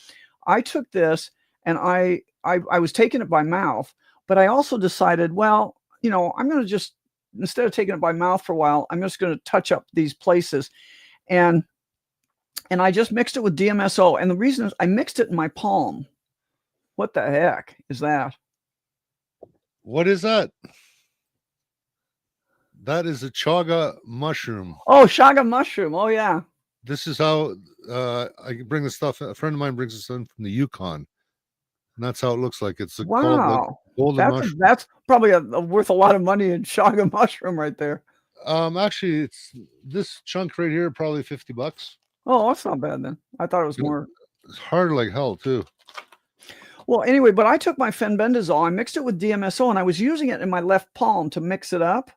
I took this and I was taking it by mouth, but I also decided, well, I'm going to just, instead of taking it by mouth for a while, I'm just going to touch up these places. And I just mixed it with DMSO. And the reason is I mixed it in my palm. What the heck is that? What is that? That is a chaga mushroom. Oh, chaga mushroom. Oh, yeah. This is how I bring the stuff. A friend of mine brings this in from the Yukon, and that's how it looks like. It's called like golden mushroom. That's probably worth a lot of money in chaga mushroom right there. Actually, it's this chunk right here, probably $50. Oh, that's not bad then. I thought it was more. It's hard like hell too. Well, anyway, but I took my fenbendazole, I mixed it with DMSO, and I was using it in my left palm to mix it up.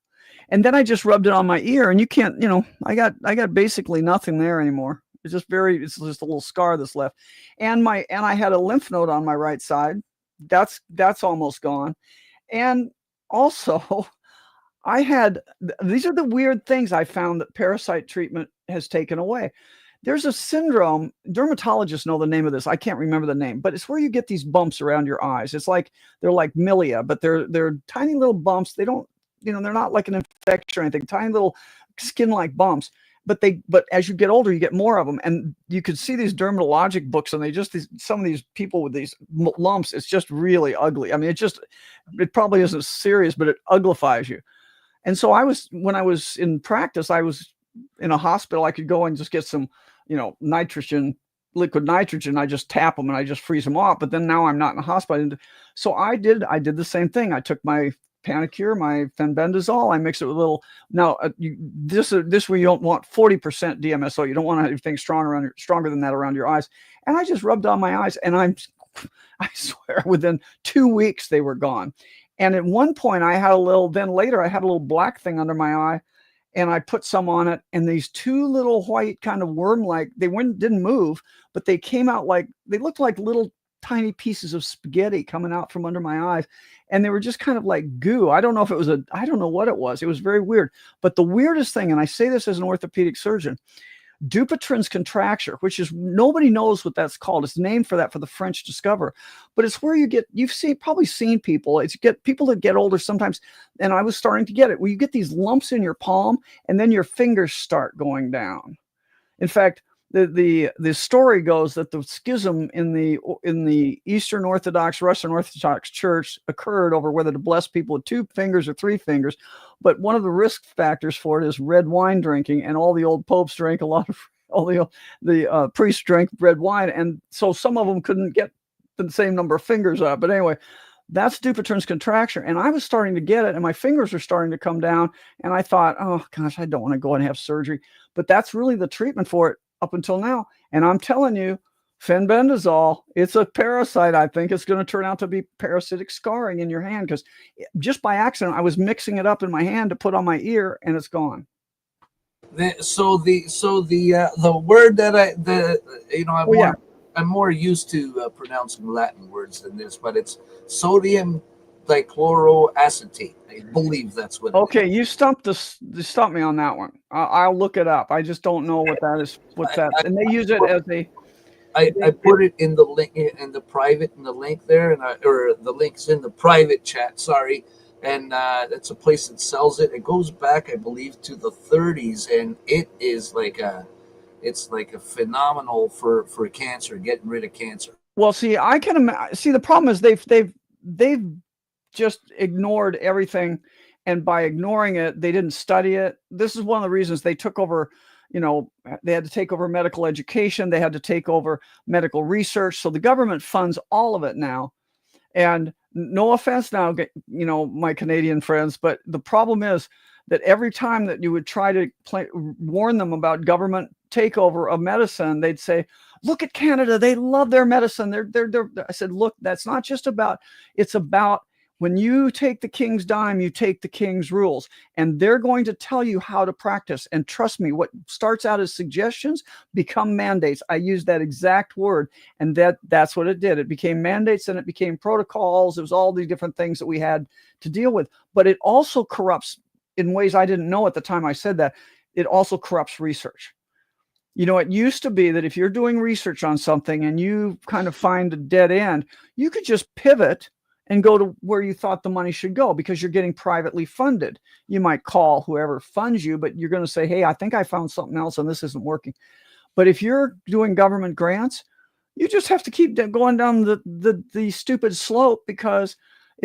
And then I just rubbed it on my ear, and you can't, I got basically nothing there anymore. It's just a little scar that's left. And I had a lymph node on my right side. That's almost gone. And also these are the weird things I found that parasite treatment has taken away. There's a syndrome, dermatologists know the name of this. I can't remember the name, but it's where you get these bumps around your eyes. It's like, they're like milia, but they're tiny little bumps. They don't, they're not like an infection or anything, tiny little skin-like bumps. But as you get older, you get more of them. And you could see these dermatologic books, and some of these people with these lumps, it's just really ugly. I mean, it probably isn't serious, but it uglifies you. And so when I was in practice, I was in a hospital. I could go and just get some, liquid nitrogen. I just tap them and I just freeze them off. But then now I'm not in a hospital. So I did the same thing. I took my Panicure, my fenbendazole, I mix it with a little. Now this way you don't want 40% DMSO. You don't want anything stronger than that around your eyes. And I just rubbed on my eyes, and I swear within 2 weeks they were gone. And at one point later I had a little black thing under my eye, and I put some on it, and these two little white kind of worm-like, didn't move, but they came out they looked like little tiny pieces of spaghetti coming out from under my eyes. And they were just kind of like goo. I don't know what it was. It was very weird. But the weirdest thing, and I say this as an orthopedic surgeon, Dupuytren's contracture, which is, nobody knows what that's called. It's named for that, for the French discoverer. But it's where you've probably seen people. It's people that get older sometimes. And I was starting to get it, where you get these lumps in your palm, and then your fingers start going down. In fact, the story goes that the schism in the Eastern Orthodox, Russian Orthodox Church occurred over whether to bless people with 2 fingers or 3 fingers. But one of the risk factors for it is red wine drinking, and all the old popes drank a lot of, all the priests drank red wine, and so some of them couldn't get the same number of fingers up. But anyway, that's Dupuytren's contracture, and I was starting to get it, and my fingers were starting to come down, and I thought, oh gosh, I don't want to go and have surgery. But that's really the treatment for it up until now. And I'm telling you, fenbendazole, it's a parasite. I think it's going to turn out to be parasitic scarring in your hand, because just by accident, I was mixing it up in my hand to put on my ear, and it's gone. So the word that I'm more used to pronouncing Latin words than this, but it's sodium dichloroacetate. I believe that's what. Okay, you stumped me on that one. I'll look it up. I just don't know what that is. What's that? And they use it as a. I put it in the link in the private, in the link there, or the link's in the private chat. Sorry, and that's a place that sells it. It goes back, I believe, to the 30s, and it is it's like a phenomenal for cancer, getting rid of cancer. Well, see, I can see the problem is they've just ignored everything, And by ignoring it, they didn't study it. This is one of the reasons they took over, they had to take over medical education. They had to take over medical research. So the government funds all of it now. And no offense now, my Canadian friends, but the problem is that every time that you would try to warn them about government takeover of medicine, they'd say, look at Canada. They love their medicine. I said, look, that's not just about, it's about when you take the king's dime, you take the king's rules, and they're going to tell you how to practice. And trust me, what starts out as suggestions become mandates. I use that exact word, and that's what it did. It became mandates, and it became protocols. It was all the different things that we had to deal with. But it also corrupts in ways I didn't know at the time I said that. It also corrupts research. It used to be that if you're doing research on something and you kind of find a dead end, you could just pivot and go to where you thought the money should go because you're getting privately funded. You might call whoever funds you, but you're going to say, hey, I think I found something else and this isn't working. But if you're doing government grants, you just have to keep going down the stupid slope, because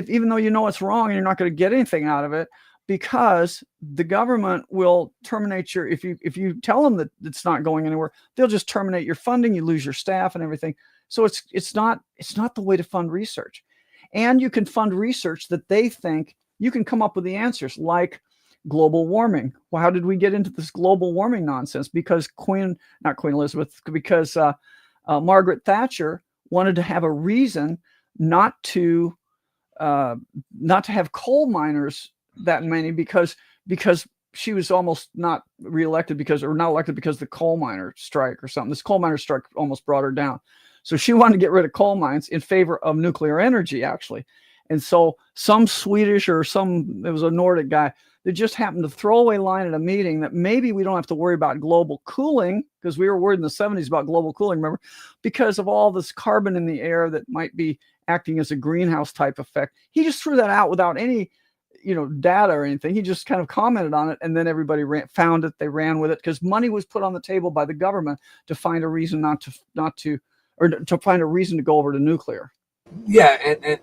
even though it's wrong and you're not going to get anything out of it, because the government will terminate if you tell them that it's not going anywhere, they'll just terminate your funding. You lose your staff and everything. So it's not the way to fund research. And you can fund research that they think you can come up with the answers, like global warming. Well, how did we get into this global warming nonsense? Because Margaret Thatcher wanted to have a reason not to have coal miners that many, because she was almost not elected because the coal miner strike or something. This coal miner strike almost brought her down. So she wanted to get rid of coal mines in favor of nuclear energy, actually. And so some Swedish it was a Nordic guy that just happened to throw away line at a meeting that maybe we don't have to worry about global cooling, because we were worried in the 70s about global cooling, remember, because of all this carbon in the air that might be acting as a greenhouse type effect. He just threw that out without any data or anything. He just kind of commented on it, and then everybody found it. They ran with it because money was put on the table by the government to find a reason to find a reason to go over to nuclear. Yeah,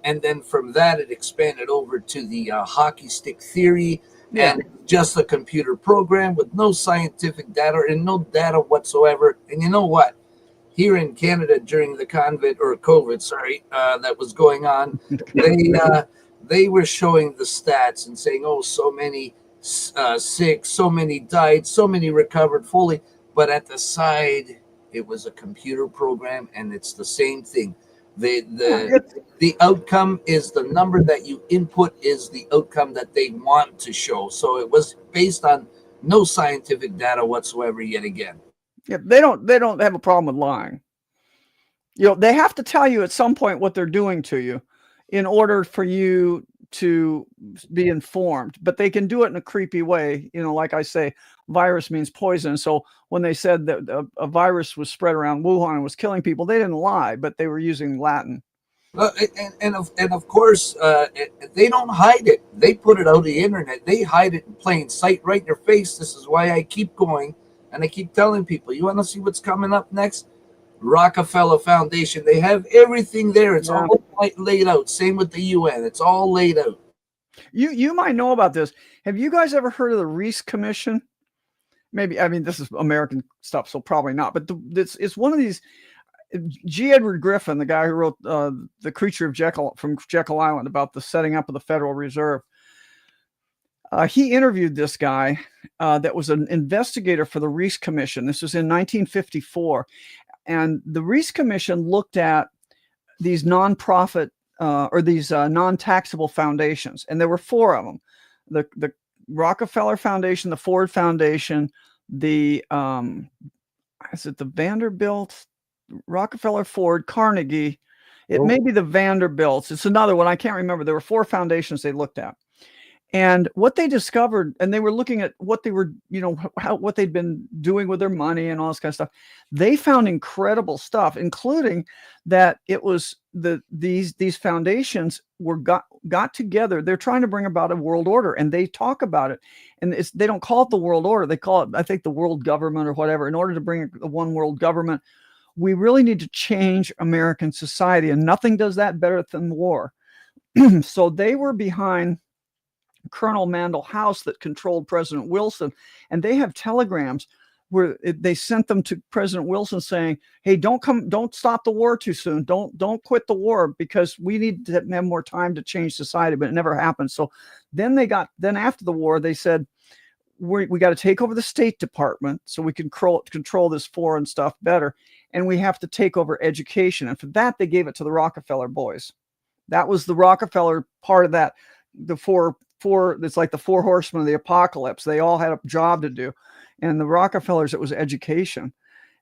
and then from that it expanded over to the hockey stick theory, and just a computer program with no scientific data and no data whatsoever. And you know what? Here in Canada during the COVID, that was going on, they were showing the stats and saying, oh, so many sick, so many died, so many recovered fully. But at the side, it was a computer program, and it's the same thing. The outcome is the number that you input is the outcome that they want to show. So it was based on no scientific data whatsoever yet again. Yeah, they don't have a problem with lying. They have to tell you at some point what they're doing to you in order for you to be informed, but they can do it in a creepy way. Like I say, virus means poison. So when they said that a virus was spread around Wuhan and was killing people, they didn't lie, but they were using Latin. And of course, they don't hide it. They put it out on the internet. They hide it in plain sight, right in your face. This is why I keep going, and I keep telling people, you want to see what's coming up next? Rockefeller Foundation. They have everything there. It's all laid out. Same with the UN. It's all laid out. You might know about this. Have you guys ever heard of the Reese Commission? Maybe. I mean, this is American stuff, so probably not. But it's one of these. G. Edward Griffin, the guy who wrote The Creature of Jekyll from Jekyll Island about the setting up of the Federal Reserve. He interviewed this guy that was an investigator for the Reese Commission. This was in 1954. And the Reese Commission looked at these nonprofit or these non-taxable foundations, and there were four of them: the Rockefeller Foundation, the Ford Foundation, the Vanderbilt, Rockefeller, Ford, Carnegie. It may be the Vanderbilts. It's another one. I can't remember. There were four foundations they looked at. And what they discovered, and they were looking at what they were, what they'd been doing with their money and all this kind of stuff. They found incredible stuff, including that it was these foundations were got together. They're trying to bring about a world order, and they talk about it. And they don't call it the world order. They call it, I think, the world government or whatever. In order to bring a one world government, we really need to change American society, and nothing does that better than war. So they were behind Colonel Mandel House that controlled President Wilson, and they have telegrams where they sent them to President Wilson saying, "Hey, don't stop the war too soon. Don't quit the war because we need to have more time to change society." But it never happened. So then after the war, they said, we got to take over the State Department so we can control this foreign stuff better, and we have to take over education. And for that, they gave it to the Rockefeller boys. That was the Rockefeller part of that. The four, it's like the four horsemen of the apocalypse. They all had a job to do. And the Rockefellers, it was education.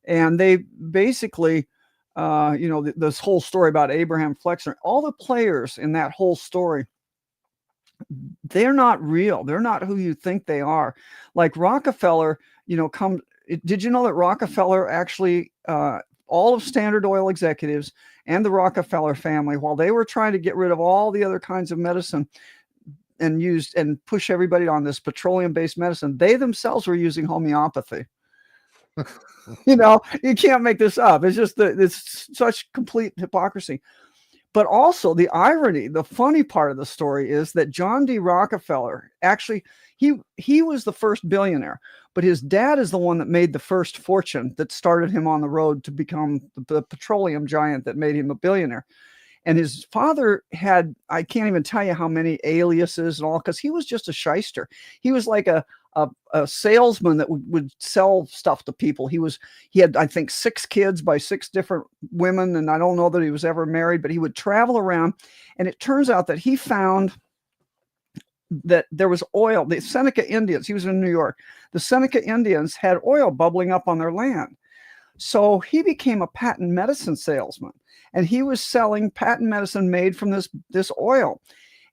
And they basically, this whole story about Abraham Flexner, all the players in that whole story, they're not real. They're not who you think they are. Like Rockefeller, did you know that Rockefeller actually, all of Standard Oil executives and the Rockefeller family, while they were trying to get rid of all the other kinds of medicine and push everybody on this petroleum-based medicine, they themselves were using homeopathy. You can't make this up. It's just it's such complete hypocrisy. But also the irony, the funny part of the story is that John D. Rockefeller, actually, he was the first billionaire, but his dad is the one that made the first fortune that started him on the road to become the petroleum giant that made him a billionaire. And his father had, I can't even tell you how many aliases and all, because he was just a shyster. He was like a salesman that would sell stuff to people. He had, I think, 6 kids by 6 different women. And I don't know that he was ever married, but he would travel around. And it turns out that he found that there was oil. The Seneca Indians, he was in New York. The Seneca Indians had oil bubbling up on their land. So he became a patent medicine salesman, and he was selling patent medicine made from this oil.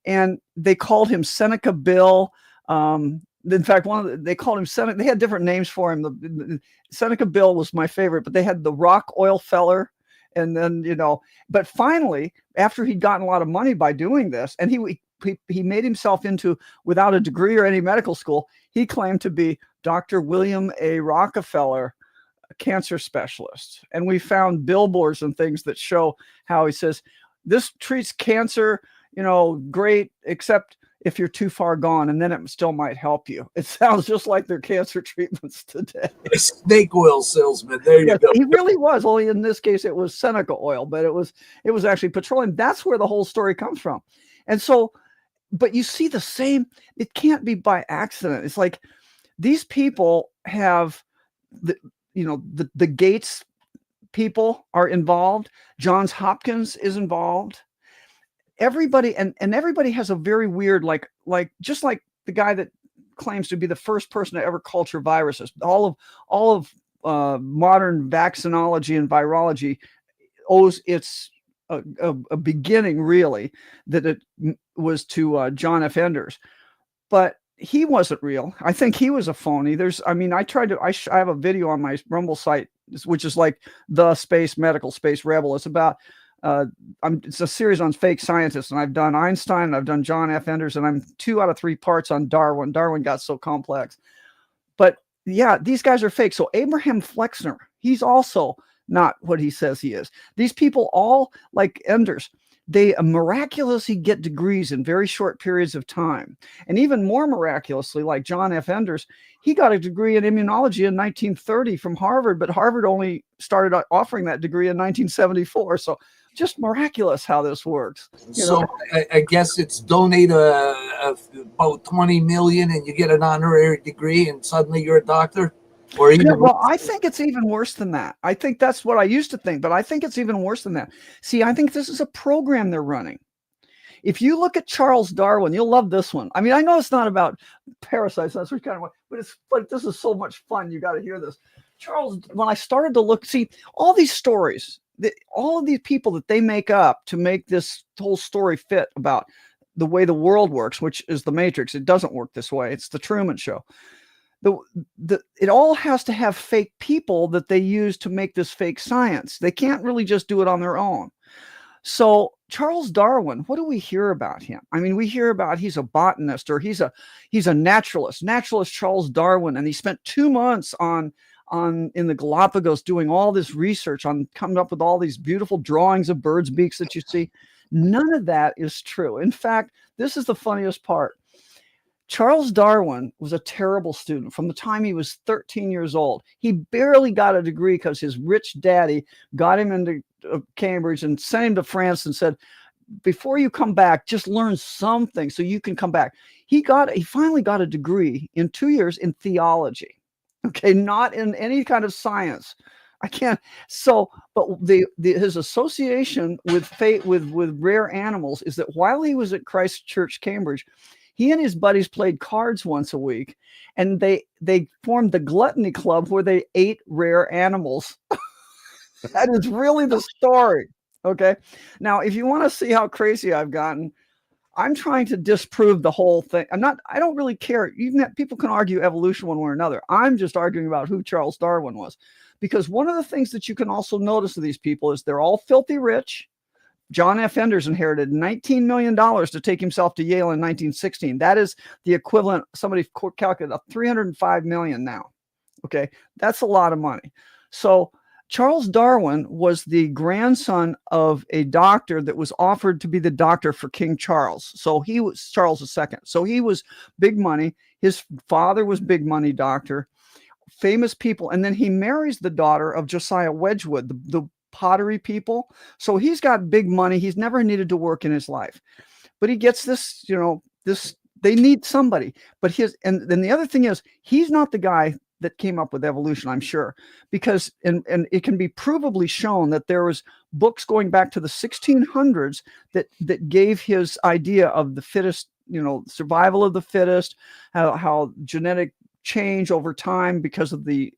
And they called him Seneca Bill. In fact, they called him Seneca. They had different names for him. The Seneca Bill was my favorite, but they had the Rock Oil Feller. And then, but finally, after he'd gotten a lot of money by doing this, and he made himself into, without a degree or any medical school, he claimed to be Dr. William A. Rockefeller, a cancer specialist. And we found billboards and things that show how he says, this treats cancer, great, except if you're too far gone, and then it still might help you. It sounds just like their cancer treatments today. A snake oil salesman. There you go. He really was. Only in this case, it was Seneca oil, but it was actually petroleum. That's where the whole story comes from. And so, but you see the same, it can't be by accident. It's like these people have the Gates people are involved. Johns Hopkins is involved. Everybody and everybody has a very weird, like just like the guy that claims to be the first person to ever culture viruses. All of modern vaccinology and virology owes its a beginning, really, that it was to John F. Enders, but he wasn't real. I think he was a phony. I have a video on my Rumble site, which is like the Medical Space Rebel. It's about it's a series on fake scientists, and I've done Einstein, and I've done John F. Enders, and I'm 2 out of 3 parts on Darwin. Darwin got so complex, but yeah, these guys are fake. So Abraham Flexner, he's also not what he says he is. These people, all like Enders, they miraculously get degrees in very short periods of time. And even more miraculously, like John F. Enders, he got a degree in immunology in 1930 from Harvard, but Harvard only started offering that degree in 1974. So just miraculous how this works. I guess it's donate about 20 million and you get an honorary degree and suddenly you're a doctor. Or even I think it's even worse than that. I think that's what I used to think, but I think it's even worse than that. See, I think this is a program they're running. If you look at Charles Darwin, you'll love this one. I mean, I know it's not about parasites, that's what kind of, but this is so much fun. You got to hear this. Charles, when I started to look, see all these stories, all of these people that they make up to make this whole story fit about the way the world works, which is the Matrix. It doesn't work this way. It's the Truman Show. It all has to have fake people that they use to make this fake science. They can't really just do it on their own. So Charles Darwin, what do we hear about him? I mean, we hear about he's a botanist, or he's a naturalist Charles Darwin, and he spent 2 months in the Galapagos doing all this research on coming up with all these beautiful drawings of birds' beaks that you see. None of that is true. In fact, this is the funniest part. Charles Darwin was a terrible student from the time he was 13 years old. He barely got a degree because his rich daddy got him into Cambridge and sent him to France and said, before you come back, just learn something so you can come back. He finally got a degree in 2 years in theology. Okay, not in any kind of science. I can't. So, but his association with fate with rare animals is that while he was at Christ Church, Cambridge, he and his buddies played cards once a week, and they formed the Gluttony Club where they ate rare animals. That is really the story. Okay. Now, if you want to see how crazy I've gotten, I'm trying to disprove the whole thing. I don't really care. Even that people can argue evolution one way or another. I'm just arguing about who Charles Darwin was. Because one of the things that you can also notice of these people is they're all filthy rich. John F. Enders inherited $19 million to take himself to Yale in 1916. That is the equivalent, somebody calculated, of $305 million now. Okay, that's a lot of money. So Charles Darwin was the grandson of a doctor that was offered to be the doctor for King Charles. So he was Charles II. So he was big money. His father was big money doctor, famous people. And then he marries the daughter of Josiah Wedgwood, the pottery people. So he's got big money. He's never needed to work in his life, but he gets this, they need somebody. But and then the other thing is, he's not the guy that came up with evolution, I'm sure, because, and it can be provably shown that there was books going back to the 1600s that gave his idea of the fittest, survival of the fittest, how genetic change over time because of the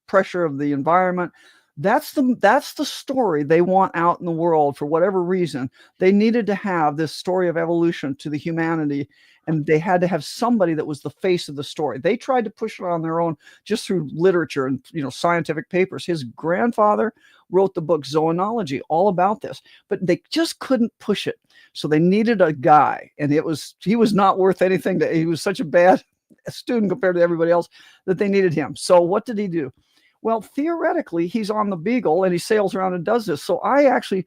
pressure of the environment. That's the story they want out in the world for whatever reason. They needed to have this story of evolution to the humanity, and they had to have somebody that was the face of the story. They tried to push it on their own just through literature and scientific papers. His grandfather wrote the book Zoonology, all about this, but they just couldn't push it. So they needed a guy, and he was not worth anything. He was such a bad student compared to everybody else that they needed him. So what did he do? Well, theoretically, he's on the Beagle and he sails around and does this. So I actually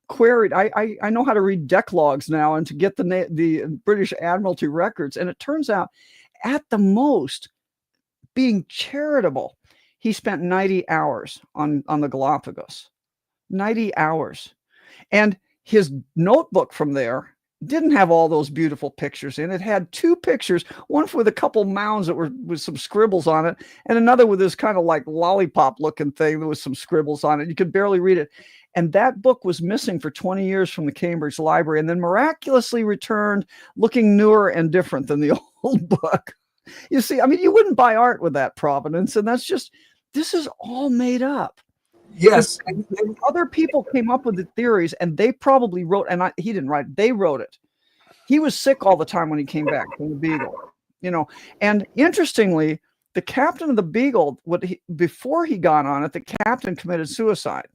queried, I know how to read deck logs now and to get the British Admiralty records. And it turns out, at the most, being charitable, he spent 90 hours on the Galapagos. 90 hours. And his notebook from there didn't have all those beautiful pictures in it. Had two pictures, one with a couple mounds that were with some scribbles on it, and another with this kind of like lollipop looking thing that was some scribbles on it. You could barely read it. And that book was missing for 20 years from the Cambridge Library, and then miraculously returned looking newer and different than the old book. You see, I mean, you wouldn't buy art with that provenance, and this is all made up. Yes. And other people came up with the theories, and they probably wrote, he didn't write, they wrote it. He was sick all the time when he came back from the Beagle, and interestingly, the captain of the Beagle, before he got on it, the captain committed suicide.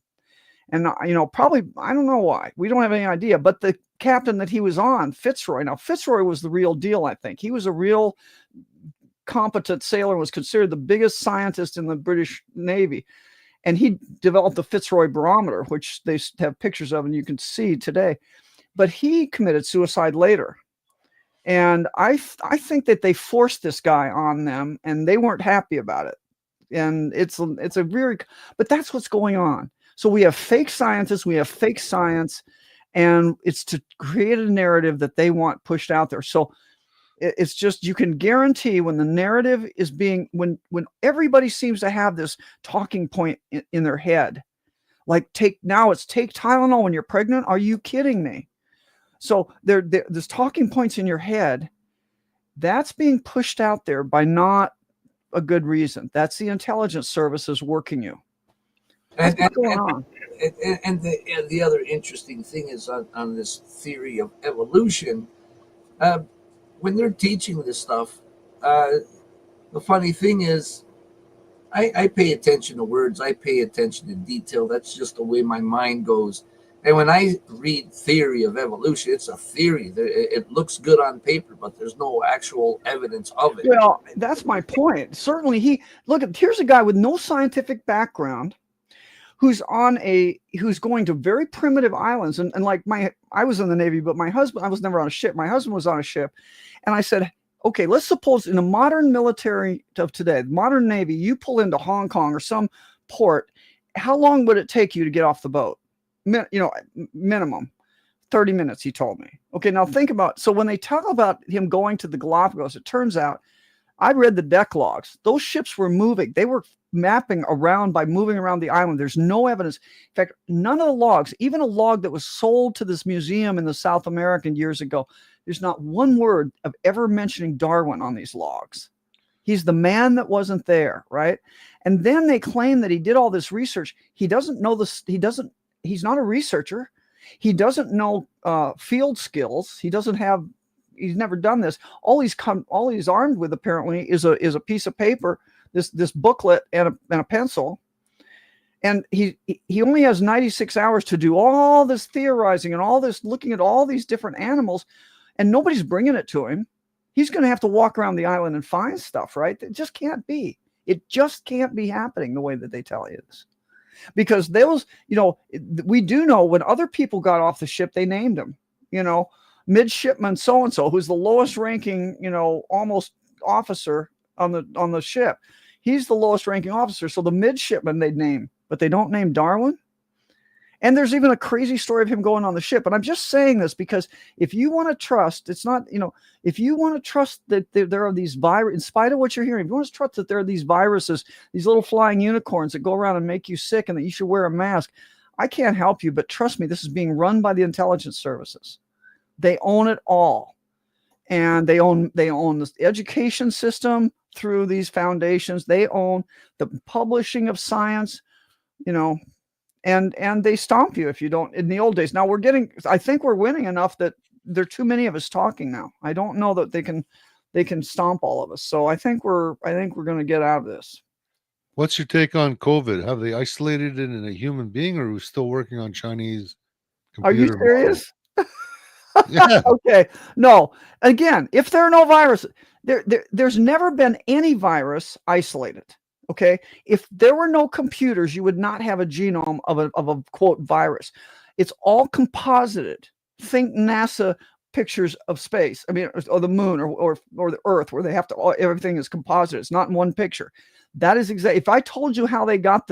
And, probably, I don't know why. We don't have any idea. But the captain that he was on, Fitzroy. Now, Fitzroy was the real deal, I think. He was a real competent sailor, was considered the biggest scientist in the British Navy. And he developed the Fitzroy barometer, which they have pictures of and you can see today. But he committed suicide later. And I think that they forced this guy on them, and they weren't happy about it. And but that's what's going on. So we have fake scientists, we have fake science, and it's to create a narrative that they want pushed out there. So it's just, you can guarantee when the narrative is when everybody seems to have this talking point in their head, like take Tylenol when you're pregnant. Are you kidding me? So there's talking points in your head that's being pushed out there by not a good reason. That's the intelligence services working you. And the other interesting thing is on this theory of evolution, when they're teaching this stuff, the funny thing is, I pay attention to words, I pay attention to detail. That's just the way my mind goes. And when I read theory of evolution, it's a theory. It looks good on paper, but there's no actual evidence of it. Well, that's my point. Certainly, here's a guy with no scientific background, who's going to very primitive islands. And like I was in the Navy, but my husband, I was never on a ship. My husband was on a ship. And I said, Okay, let's suppose in the modern military of today, the modern Navy, you pull into Hong Kong or some port, how long would it take you to get off the boat? Minimum 30 minutes, he told me. Okay, now think about, so when they talk about him going to the Galapagos, it turns out, I read the deck logs. Those ships were moving. They were mapping around by moving around the island. There's no evidence. In fact, none of the logs, even a log that was sold to this museum in the South American years ago, there's not one word of ever mentioning Darwin on these logs. He's the man that wasn't there, right? And then they claim that he did all this research. He doesn't know this. He's not a researcher. He doesn't know field skills. He's never done this. All he's armed with apparently is a piece of paper, this booklet and a pencil. And he only has 96 hours to do all this theorizing and all this looking at all these different animals, and nobody's bringing it to him. He's going to have to walk around the island and find stuff, right? It just can't be. It just can't be happening the way that they tell you this. Because we do know when other people got off the ship, they named them, midshipman so-and-so, who's the lowest ranking, almost officer on the ship. He's the lowest ranking officer. So the midshipman they'd name, but they don't name Darwin. And there's even a crazy story of him going on the ship. And I'm just saying this because if you want to trust, it's not, if you want to trust that there are these viruses, in spite of what you're hearing, if you want to trust that there are these viruses, these little flying unicorns that go around and make you sick and that you should wear a mask, I can't help you, but trust me, this is being run by the intelligence services. They own it all. And they own the education system through these foundations. They own the publishing of science, and they stomp you if you don't. In the old days, now I think we're winning enough that there are too many of us talking now. I don't know that they can stomp all of us. So I think we're going to get out of this. What's your take on COVID? Have they isolated it in a human being, or are we still working on Chinese computer? Are you serious? Yeah. Okay. No. Again, if there are no viruses, there's never been any virus isolated. Okay. If there were no computers, you would not have a genome of a quote virus. It's all composited. Think NASA pictures of space. I mean, or the moon or the Earth, where they have to, everything is composite. It's not in one picture. That is exactly, if I told you how they got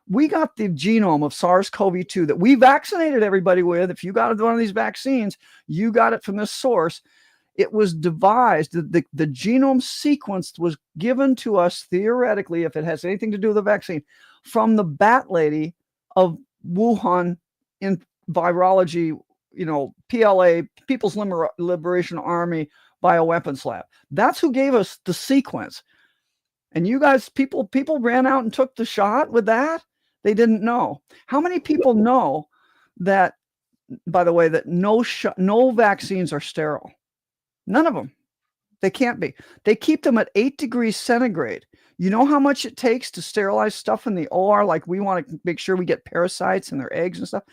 we got the genome of SARS-CoV-2 that we vaccinated everybody with. If you got one of these vaccines, you got it from this source. It was devised, the genome sequence was given to us theoretically, if it has anything to do with the vaccine, from the bat lady of Wuhan in virology, PLA, People's Liberation Army Bioweapons Lab. That's who gave us the sequence. And you guys, people ran out and took the shot with that? They didn't know. How many people know that, by the way, that no vaccines are sterile? None of them. They can't be. They keep them at 8 degrees centigrade. You know how much it takes to sterilize stuff in the OR? Like we want to make sure we get parasites in their eggs and stuff.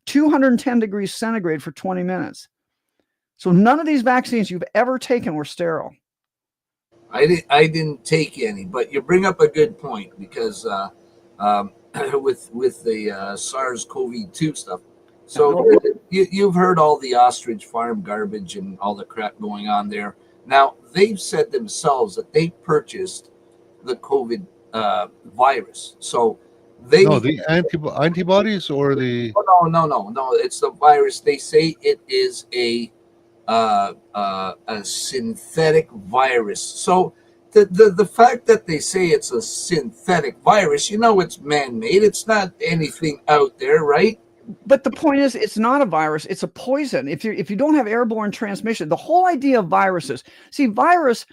210 degrees centigrade for 20 minutes. So none of these vaccines you've ever taken were sterile. I didn't take any, but you bring up a good point because with the SARS-CoV-2 stuff. So you've heard all the ostrich farm garbage and all the crap going on there. Now, they've said themselves that they purchased the COVID virus. So the antibodies or the... Oh, no. It's the virus. They say it is a synthetic virus. So the fact that they say it's a synthetic virus, it's man-made. It's not anything out there, right? But the point is, it's not a virus. It's a poison. If you don't have airborne transmission, the whole idea of viruses. See, virus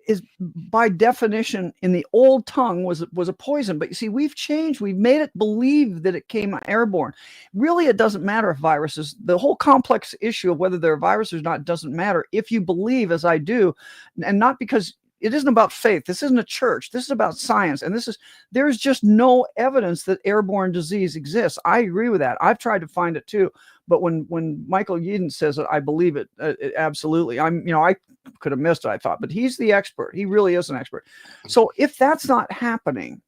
is by definition in the old tongue was a poison. But you see, we've changed. We've made it believe that it came airborne. Really, it doesn't matter if viruses. The whole complex issue of whether they're viruses or not doesn't matter if you believe, as I do, and not because. It isn't about faith. This isn't a church. This is about science. And there's just no evidence that airborne disease exists. I agree with that. I've tried to find it too. But when Michael Yeadon says it, I believe it, absolutely. I could have missed it, I thought, but he's the expert. He really is an expert. So if that's not happening,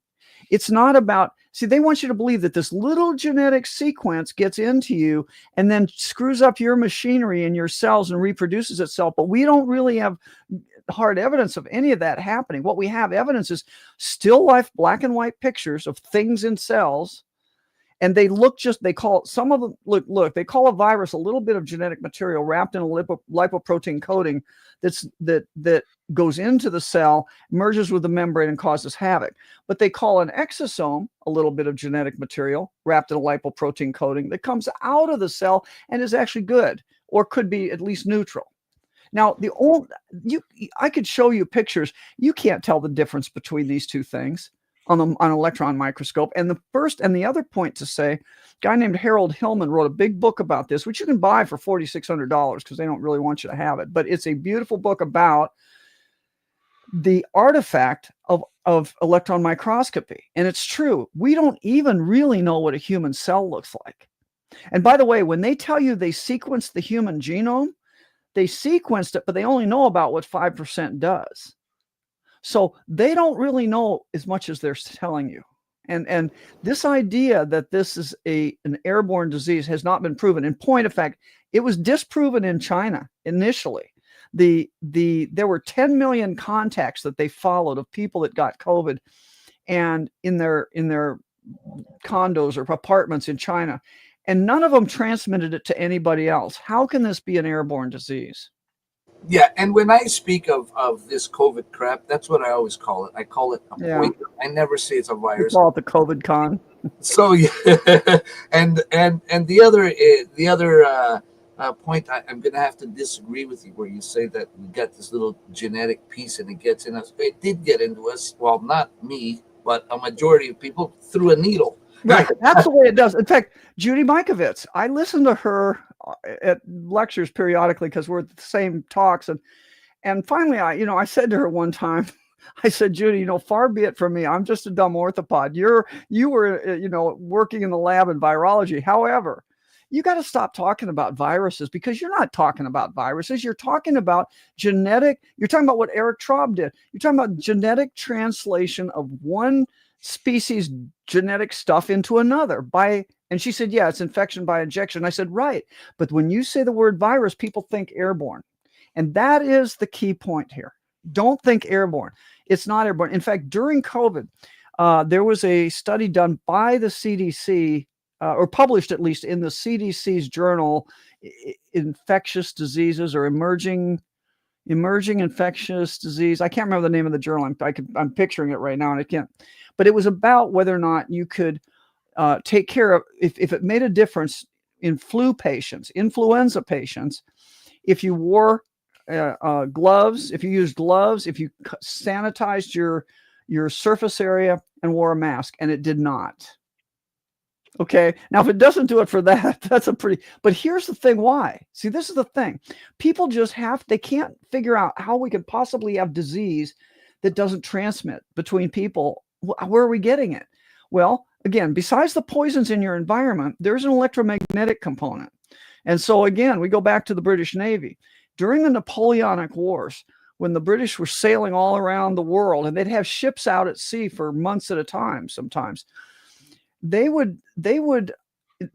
it's not about, they want you to believe that this little genetic sequence gets into you and then screws up your machinery and your cells and reproduces itself. But we don't really have hard evidence of any of that happening. What we have evidence is still life, black and white pictures of things in cells. And they call some of them, they call a virus a little bit of genetic material wrapped in a lipoprotein coating that goes into the cell, merges with the membrane, and causes havoc. But they call an exosome a little bit of genetic material wrapped in a lipoprotein coating that comes out of the cell and is actually good, or could be at least neutral. Now, I could show you pictures. You can't tell the difference between these two things on an electron microscope. And the other point to say, a guy named Harold Hillman wrote a big book about this, which you can buy for $4,600 because they don't really want you to have it. But it's a beautiful book about the artifact of electron microscopy. And it's true. We don't even really know what a human cell looks like. And by the way, when they tell you they sequenced the human genome, they sequenced it, but they only know about what 5% does. So they don't really know as much as they're telling you. And this idea that this is an airborne disease has not been proven. In point of fact, it was disproven in China initially. There were 10 million contacts that they followed of people that got COVID, and in their condos or apartments in China, and none of them transmitted it to anybody else. How can this be an airborne disease? Yeah, and when I speak of this COVID crap, that's what I always call it. I call it a pointer. I never say it's a virus. You call it the COVID con. So yeah, and the other point I'm going to have to disagree with you, where you say that we got this little genetic piece and it gets in us. It did get into us. Well, not me, but a majority of people through a needle. Right. That's the way it does. In fact, Judy Mikovits, I listen to her at lectures periodically because we're at the same talks. And finally, I said to her one time, I said, Judy, far be it from me. I'm just a dumb orthopod. You were, working in the lab in virology. However, you got to stop talking about viruses, because you're not talking about viruses. You're talking about you're talking about what Eric Traub did. You're talking about genetic translation of one species genetic stuff into another and she said, yeah, it's infection by injection. I said, right. But when you say the word virus, people think airborne. And that is the key point here. Don't think airborne. It's not airborne. In fact, during COVID, there was a study done by the CDC, or published at least in the CDC's journal, Infectious Diseases or Emerging Infectious Disease. I can't remember the name of the journal. I'm picturing it right now, and I can't. But it was about whether or not you could take care of, if it made a difference in influenza patients, if you wore gloves, if you used gloves, if you sanitized your surface area and wore a mask, and it did not. Okay. Now, if it doesn't do it for that, but here's the thing. Why? See, this is the thing. People just they can't figure out how we could possibly have disease that doesn't transmit between people. Where are we getting it? Well, again, besides the poisons in your environment, there's an electromagnetic component. And so again, we go back to the British Navy. During the Napoleonic Wars, when the British were sailing all around the world, and they'd have ships out at sea for months at a time, sometimes,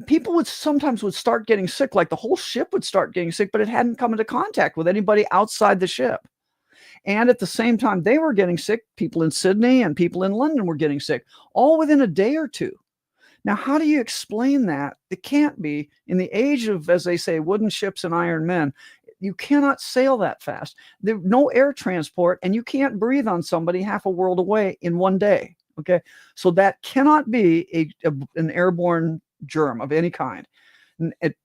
people would sometimes start getting sick, like the whole ship would start getting sick, but it hadn't come into contact with anybody outside the ship. And at the same time they were getting sick, people in Sydney and people in London were getting sick, all within a day or two. Now, how do you explain that? It can't be. In the age of, as they say, wooden ships and iron men, you cannot sail that fast. There's no air transport, and you can't breathe on somebody half a world away in one day. Okay, so that cannot be an airborne germ of any kind.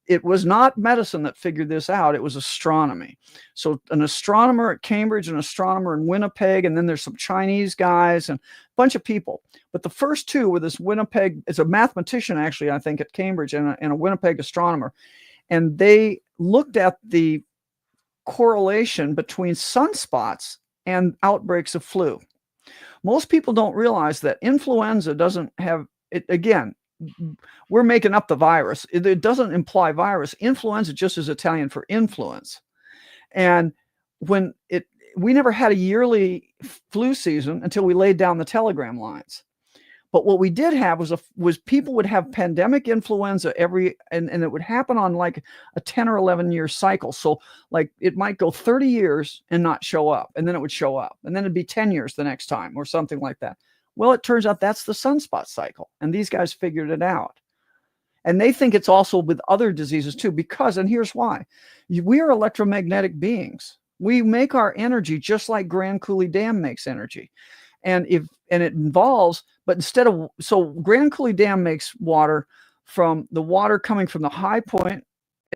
It was not medicine that figured this out. It was astronomy. So an astronomer at Cambridge, an astronomer in Winnipeg, and then there's some Chinese guys and a bunch of people. But the first two were this Winnipeg, it's a mathematician actually, I think, at Cambridge, and a Winnipeg astronomer. And they looked at the correlation between sunspots and outbreaks of flu. Most people don't realize that influenza doesn't have it. Again, we're making up the virus. It doesn't imply virus. Influenza just is Italian for influence. And we never had a yearly flu season until we laid down the telegram lines. But what we did have was people would have pandemic influenza and it would happen on like a 10 or 11 year cycle. So like it might go 30 years and not show up, and then it would show up, and then it'd be 10 years the next time or something like that. Well, it turns out that's the sunspot cycle, and these guys figured it out. And they think it's also with other diseases too, because, and here's why, we are electromagnetic beings. We make our energy just like Grand Coulee Dam makes energy. And it involves, but so Grand Coulee Dam makes water from the water coming from the high point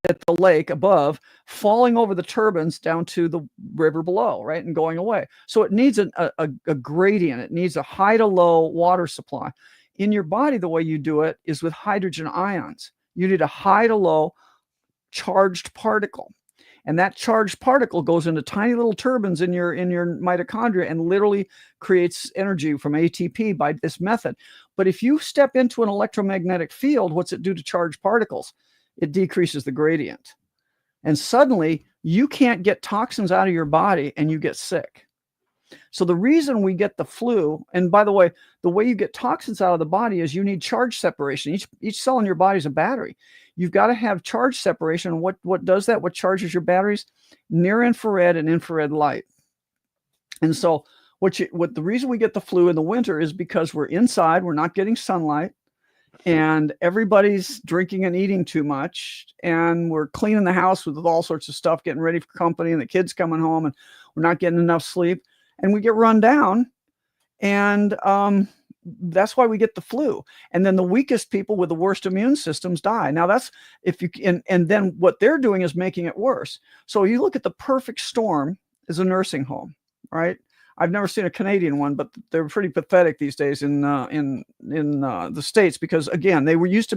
at the lake above, falling over the turbines down to the river below, right, and going away. So it needs a gradient. It needs a high to low water supply. In your body, the way you do it is with hydrogen ions. You need a high to low charged particle. And that charged particle goes into tiny little turbines in your mitochondria and literally creates energy from ATP by this method. But if you step into an electromagnetic field, what's it do to charged particles? It decreases the gradient. And suddenly you can't get toxins out of your body and you get sick. So the reason we get the flu, and by the way, the way you get toxins out of the body is you need charge separation. Each cell in your body is a battery. You've got to have charge separation. What does that? What charges your batteries? Near infrared and infrared light. And so the reason we get the flu in the winter is because we're inside, we're not getting sunlight, and everybody's drinking and eating too much, and we're cleaning the house with all sorts of stuff, getting ready for company, and the kids coming home, and we're not getting enough sleep, and we get run down, and that's why we get the flu. And then the weakest people with the worst immune systems die. Now that's and then what they're doing is making it worse. So you look at the perfect storm is a nursing home, right? I've never seen a Canadian one, but they're pretty pathetic these days in the States, because again, they used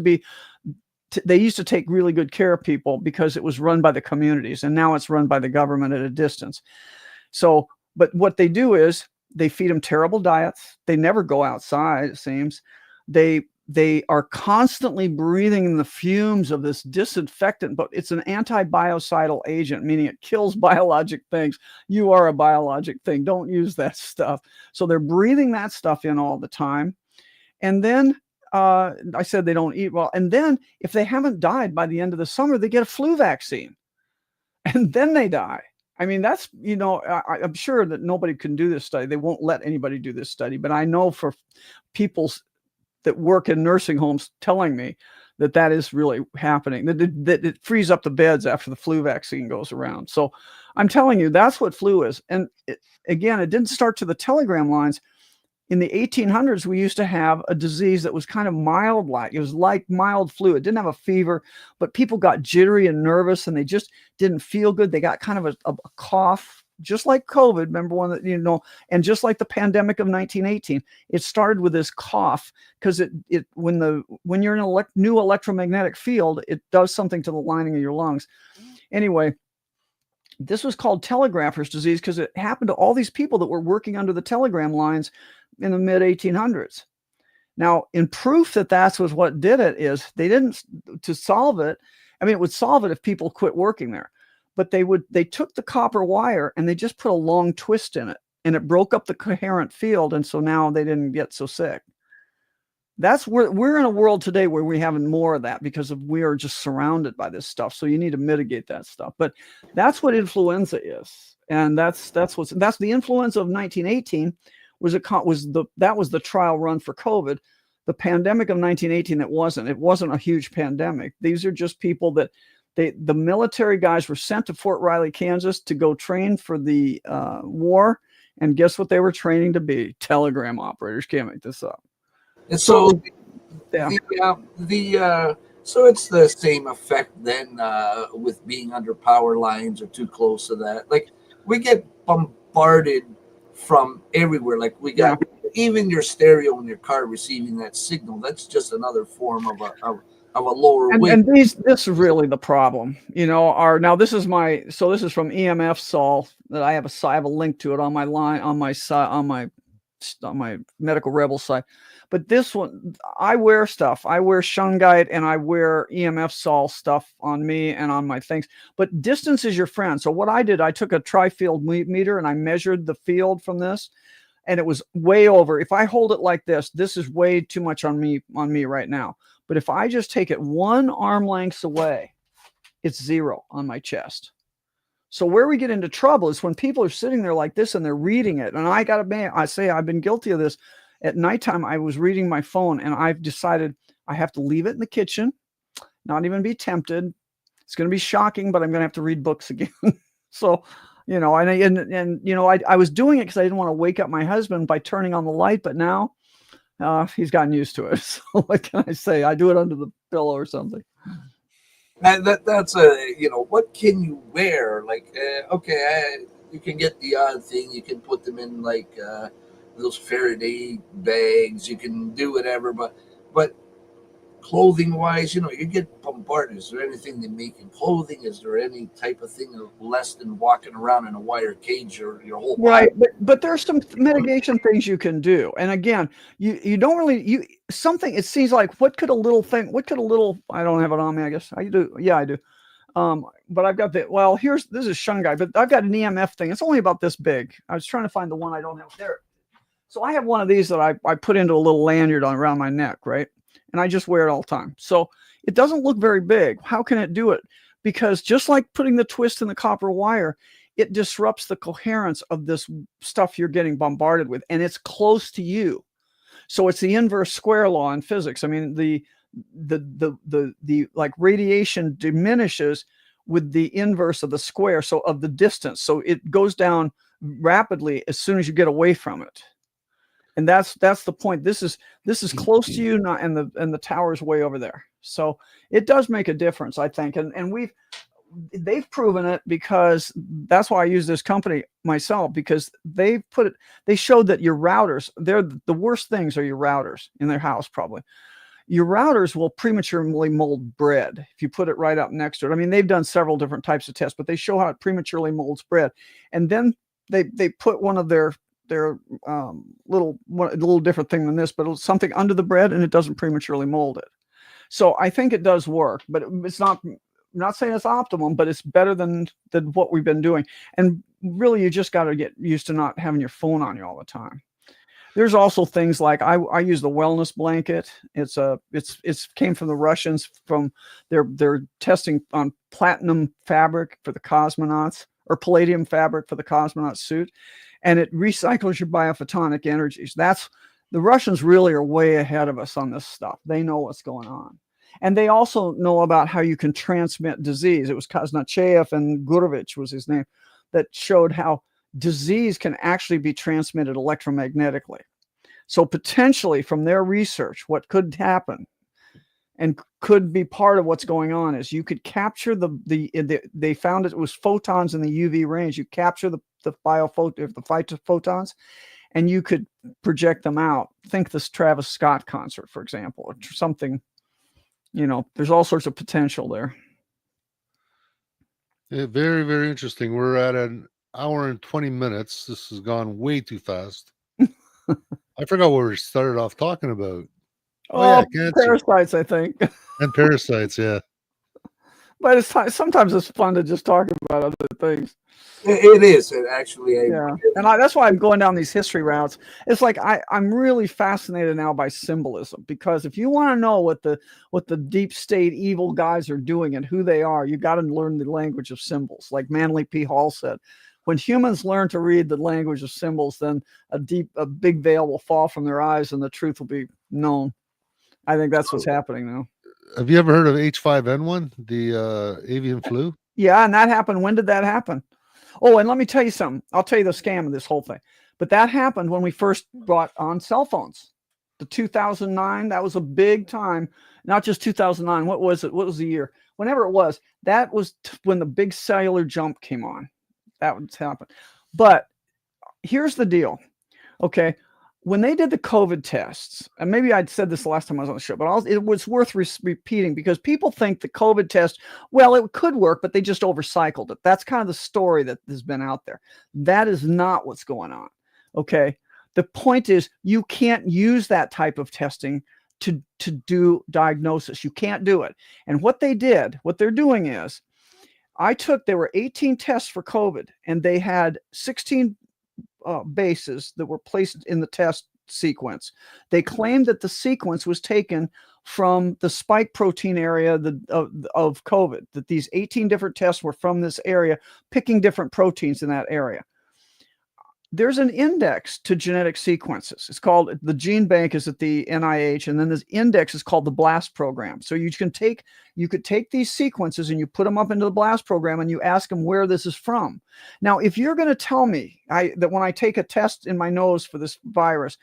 to take really good care of people because it was run by the communities, and now it's run by the government at a distance. So, but what they do is they feed them terrible diets. They never go outside, it seems. They are constantly breathing in the fumes of this disinfectant, but it's an antibiocidal agent, meaning it kills biologic things. You are a biologic thing. Don't use that stuff. So they're breathing that stuff in all the time. And then I said they don't eat well. And then if they haven't died by the end of the summer, they get a flu vaccine. And then they die. I mean, that's, I'm sure that nobody can do this study. They won't let anybody do this study. But I know for people that work in nursing homes telling me that is really happening, that it frees up the beds after the flu vaccine goes around. So I'm telling you, that's what flu is. And again, it didn't start to the telegram lines. In the 1800s, we used to have a disease that was kind of mild, it was like mild flu. It didn't have a fever, but people got jittery and nervous, and they just didn't feel good. They got kind of a cough, just like COVID. Remember one that, and just like the pandemic of 1918, it started with this cough because when you're in a new electromagnetic field, it does something to the lining of your lungs. Anyway, this was called telegrapher's disease because it happened to all these people that were working under the telegram lines in the mid 1800s. Now, in proof that was what did it is to solve it. I mean, it would solve it if people quit working there, but they took the copper wire and they just put a long twist in it, and it broke up the coherent field. And so now they didn't get so sick. That's where we're in a world today where we have more of that because we are just surrounded by this stuff. So you need to mitigate that stuff. But that's what influenza is. And that's the influenza of 1918 was the trial run for COVID. The pandemic of 1918, it wasn't a huge pandemic. These are just people that the military guys were sent to Fort Riley, Kansas to go train for the war. And guess what they were training to be? Telegram operators. Can't make this up. And so, yeah. So it's the same effect then with being under power lines or too close to that. Like we get bombarded from everywhere. Like we got even your stereo in your car receiving that signal. That's just another form of a lower wave. And this is really the problem. Now this is from EMF Sol that I have a link to it on my line on my Medical Rebel site. But this one, I wear stuff. I wear shungite and I wear EMF Sol stuff on me and on my things. But distance is your friend. So what I did, I took a tri-field meter and I measured the field from this. and it was way over. If I hold it like this is way too much on me right now. But if I just take it 1 arm length away, it's 0 on my chest. So where we get into trouble is when people are sitting there like this and they're reading it. And I say I've been guilty of this. At nighttime, I was reading my phone, and I've decided I have to leave it in the kitchen, not even be tempted. It's going to be shocking, but I'm going to have to read books again. So, you know, and you know, I was doing it because I didn't want to wake up my husband by turning on the light, but now he's gotten used to it. So what can I say? I do it under the pillow or something. And that's a, you know, what can you wear? Like, you can get the odd thing. You can put them in like those Faraday bags. You can do whatever, but clothing wise, you know, you get bombarded. Is there anything they make in clothing? Is there any type of thing less than walking around in a wire cage or your whole body? Right, but there's some mitigation things you can do. And again, you don't really something. It seems like what could a little I don't have it on me. I guess I do. Yeah, I do. But I've got this is Shungai, but I've got an EMF thing. It's only about this big. I was trying to find the one I don't have there. So I have one of these that I put into a little lanyard around my neck, right? And I just wear it all the time. So it doesn't look very big. How can it do it? Because just like putting the twist in the copper wire, it disrupts the coherence of this stuff you're getting bombarded with, and it's close to you. So it's the inverse square law in physics. I mean, the like radiation diminishes with the inverse of the square, so of the distance. So it goes down rapidly as soon as you get away from it. And that's the point. This is close to you, and the tower's way over there. So it does make a difference, I think. And they've proven it, because that's why I use this company myself, because they showed that your routers, the worst things are your routers in their house. Probably your routers will prematurely mold bread if you put it right up next to it. I mean, they've done several different types of tests, but they show how it prematurely molds bread. And then they put one of their little different thing than this, but it's something under the bread, and it doesn't prematurely mold it. So I think it does work, but it's not. I'm not saying it's optimum, but it's better than what we've been doing. And really, you just got to get used to not having your phone on you all the time. There's also things like I use the wellness blanket. It's came from the Russians, from their testing on platinum fabric for the cosmonauts, or palladium fabric for the cosmonaut suit, and it recycles your biophotonic energies. The Russians really are way ahead of us on this stuff. They know what's going on. And they also know about how you can transmit disease. It was Kazanachev and Gurovich was his name, that showed how disease can actually be transmitted electromagnetically. So potentially, from their research, what could happen and could be part of what's going on is you could capture they found it was photons in the UV range. You capture the phytophotons, and you could project them out. Think this Travis Scott concert, for example, or something. You know, there's all sorts of potential there. Yeah, very, very interesting. We're at an hour and 20 minutes. This has gone way too fast. I forgot what we started off talking about. Oh, yeah, parasites, I think. And parasites, yeah. But sometimes it's fun to just talk about other things. It is. It actually. Yeah. And that's why I'm going down these history routes. It's like I'm really fascinated now by symbolism, because if you want to know what the deep state evil guys are doing and who they are, you got to learn the language of symbols. Like Manly P. Hall said, when humans learn to read the language of symbols, then a big veil will fall from their eyes and the truth will be known. I think that's what's happening now. Have you ever heard of H5N1, the avian flu? Yeah, and that happened. When did that happen? Oh, and let me tell you something. I'll tell you the scam of this whole thing. But that happened when we first brought on cell phones. The 2009, that was a big time. Not just 2009. What was it? What was the year? Whenever it was, that was when the big cellular jump came on. That would happen. But here's the deal. Okay. When they did the COVID tests, and maybe I'd said this the last time I was on the show, but it was worth repeating, because people think the COVID test, well, it could work, but they just overcycled it. That's kind of the story that has been out there. That is not what's going on. Okay. The point is, you can't use that type of testing to do diagnosis. You can't do it. And what they're doing is, there were 18 tests for COVID, and they had 16 bases that were placed in the test sequence. They claimed that the sequence was taken from the spike protein area of COVID, that these 18 different tests were from this area, picking different proteins in that area. There's an index to genetic sequences. It's called, the gene bank is at the NIH, and then this index is called the BLAST program. So you could take these sequences and you put them up into the BLAST program and you ask them where this is from. Now, if you're going to tell me that when I take a test in my nose for this virus,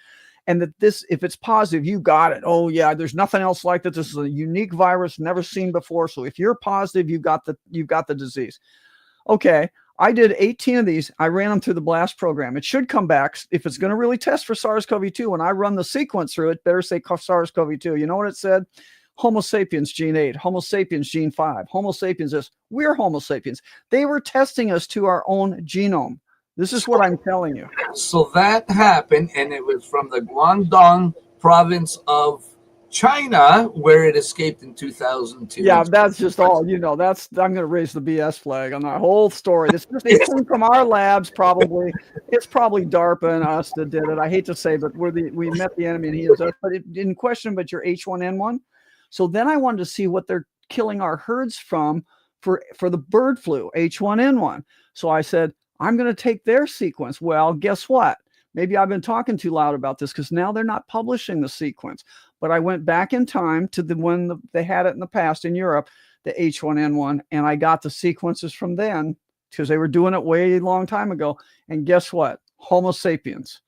and that if it's positive, you got it. Oh yeah, there's nothing else like that. This is a unique virus never seen before. So if you're positive, you've got the disease. Okay. I did 18 of these. I ran them through the BLAST program. It should come back. If it's going to really test for SARS-CoV-2, when I run the sequence through it, better say SARS-CoV-2. You know what it said? Homo sapiens gene 8, Homo sapiens gene 5, Homo sapiens this. We're Homo sapiens. They were testing us to our own genome. This is what I'm telling you. So that happened, and it was from the Guangdong province of China, where it escaped in 2002. Yeah, that's just all. I'm going to raise the BS flag on that whole story. It came from our labs, probably. It's probably DARPA and us that did it. I hate to say, but we met the enemy and he is us. But it didn't question, but you're H1N1. So then I wanted to see what they're killing our herds from for the bird flu, H1N1. So I said, I'm going to take their sequence. Well, guess what? Maybe I've been talking too loud about this because now they're not publishing the sequence. But I went back in time to when they had it in the past in Europe, the H1N1, and I got the sequences from then because they were doing it way long time ago. And guess what? Homo sapiens.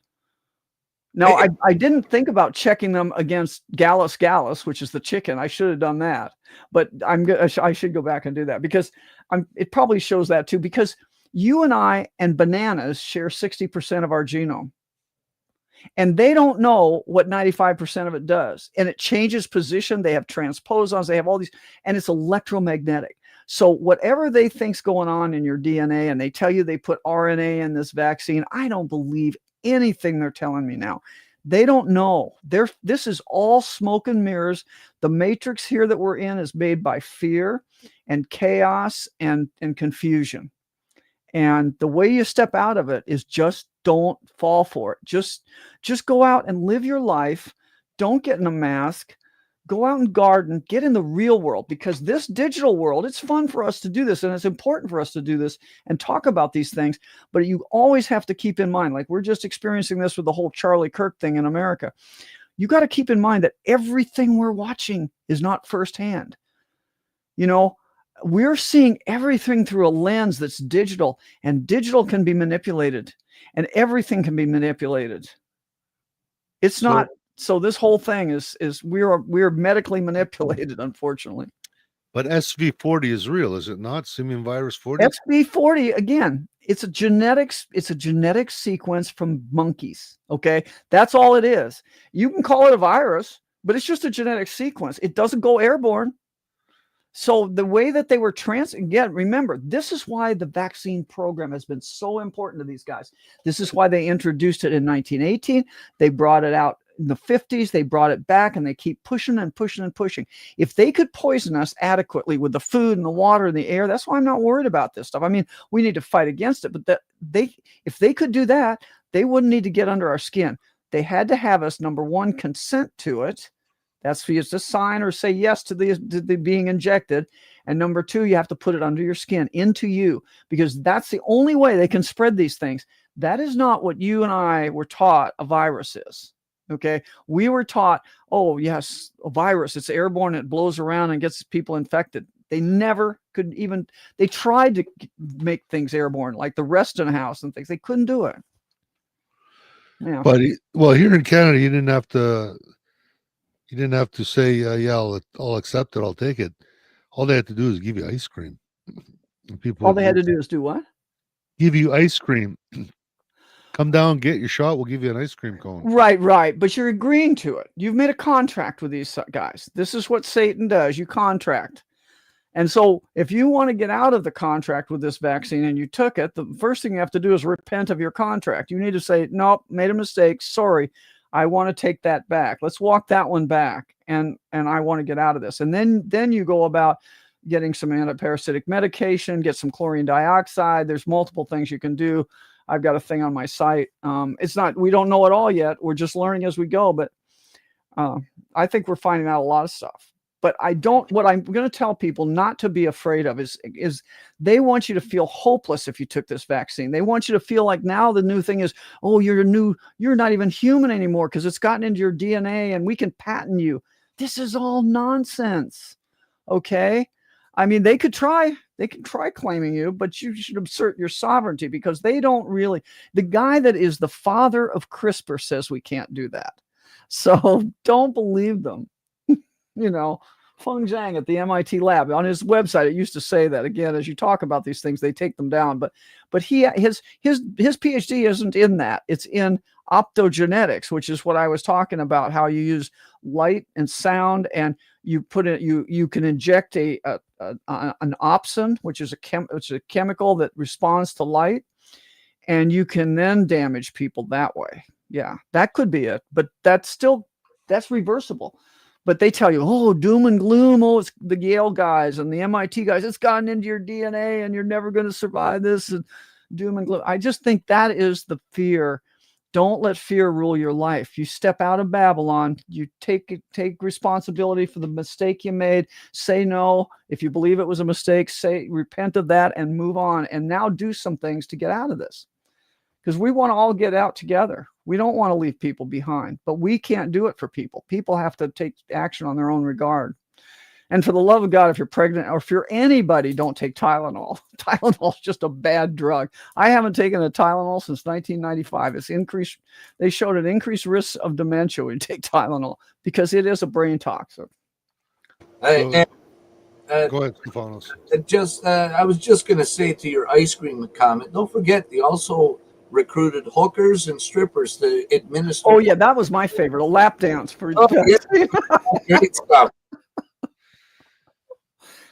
Now, I didn't think about checking them against Gallus, which is the chicken. I should have done that. But I should go back and do that because it probably shows that too, because you and I and bananas share 60% of our genome. And they don't know what 95% of it does. And it changes position. They have transposons. They have all these, and it's electromagnetic. So whatever they think's going on in your DNA, and they tell you they put RNA in this vaccine, I don't believe anything they're telling me now. They don't know. This is all smoke and mirrors. The matrix here that we're in is made by fear and chaos and confusion. And the way you step out of it is just don't fall for it. Just go out and live your life. Don't get in a mask. Go out and garden. Get in the real world, because this digital world, it's fun for us to do this, and it's important for us to do this and talk about these things. But you always have to keep in mind, like we're just experiencing this with the whole Charlie Kirk thing in America. You got to keep in mind that everything we're watching is not firsthand. We're seeing everything through a lens that's digital, and digital can be manipulated, and everything can be manipulated. It's not. So this whole thing is we're medically manipulated, unfortunately. But SV40 is real, is it not? Simian virus 40? SV40, again, it's a genetic sequence from monkeys. Okay. That's all it is. You can call it a virus, but it's just a genetic sequence. It doesn't go airborne. So the way that they were again, remember, this is why the vaccine program has been so important to these guys. This is why they introduced it in 1918. They brought it out in the 50s. They brought it back, and they keep pushing and pushing and pushing. If they could poison us adequately with the food and the water and the air, that's why I'm not worried about this stuff. I mean, we need to fight against it, but if they could do that, they wouldn't need to get under our skin. They had to have us, number one, consent to it. That's for you to sign or say yes to the being injected. And number two, you have to put it under your skin, into you, because that's the only way they can spread these things. That is not what you and I were taught a virus is. Okay. We were taught, oh yes, a virus, it's airborne, it blows around and gets people infected. They never could they tried to make things airborne, like the Reston House and things. They couldn't do it. Yeah. But here in Canada, you didn't have to say, yeah, I'll accept it. I'll take it. All they had to do is give you ice cream. All they had to do is do what? Give you ice cream. Come down, get your shot. We'll give you an ice cream cone. Right. But you're agreeing to it. You've made a contract with these guys. This is what Satan does. You contract. And so if you want to get out of the contract with this vaccine and you took it, the first thing you have to do is repent of your contract. You need to say, nope, made a mistake. Sorry. I want to take that back. Let's walk that one back. And I want to get out of this. And then you go about getting some antiparasitic medication, get some chlorine dioxide. There's multiple things you can do. I've got a thing on my site. We don't know it all yet. We're just learning as we go, but I think we're finding out a lot of stuff. But what I'm going to tell people not to be afraid of is they want you to feel hopeless if you took this vaccine. They want you to feel like now the new thing is, oh, you're not even human anymore because it's gotten into your DNA and we can patent you. This is all nonsense. Okay. I mean, they can try claiming you, but you should assert your sovereignty because they don't really. The guy that is the father of CRISPR says we can't do that. So don't believe them. Feng Zhang at the MIT lab on his website, it used to say that. Again, as you talk about these things, they take them down. But his PhD isn't in that. It's in optogenetics, which is what I was talking about. How you use light and sound, and you put it. You can inject an opsin, which is a chemical that responds to light, and you can then damage people that way. Yeah, that could be it. But that's reversible. But they tell you, oh, doom and gloom. Oh, it's the Yale guys and the MIT guys. It's gotten into your DNA and you're never going to survive this. And doom and gloom. I just think that is the fear. Don't let fear rule your life. You step out of Babylon. You take responsibility for the mistake you made. Say no. If you believe it was a mistake, repent of that and move on. And now do some things to get out of this. Because we want to all get out together. We don't want to leave people behind, but we can't do it for people. People have to take action on their own regard. And for the love of God, if you're pregnant or if you're anybody, don't take Tylenol. Tylenol is just a bad drug. I haven't taken a Tylenol since 1995. It's increased. They showed an increased risk of dementia when you take Tylenol because it is a brain toxin. Go ahead, Stefanos. I was just going to say to your ice cream comment, don't forget they also recruited hookers and strippers to administer. Oh yeah, that was my favorite. A lap dance for. Yeah. Great stuff.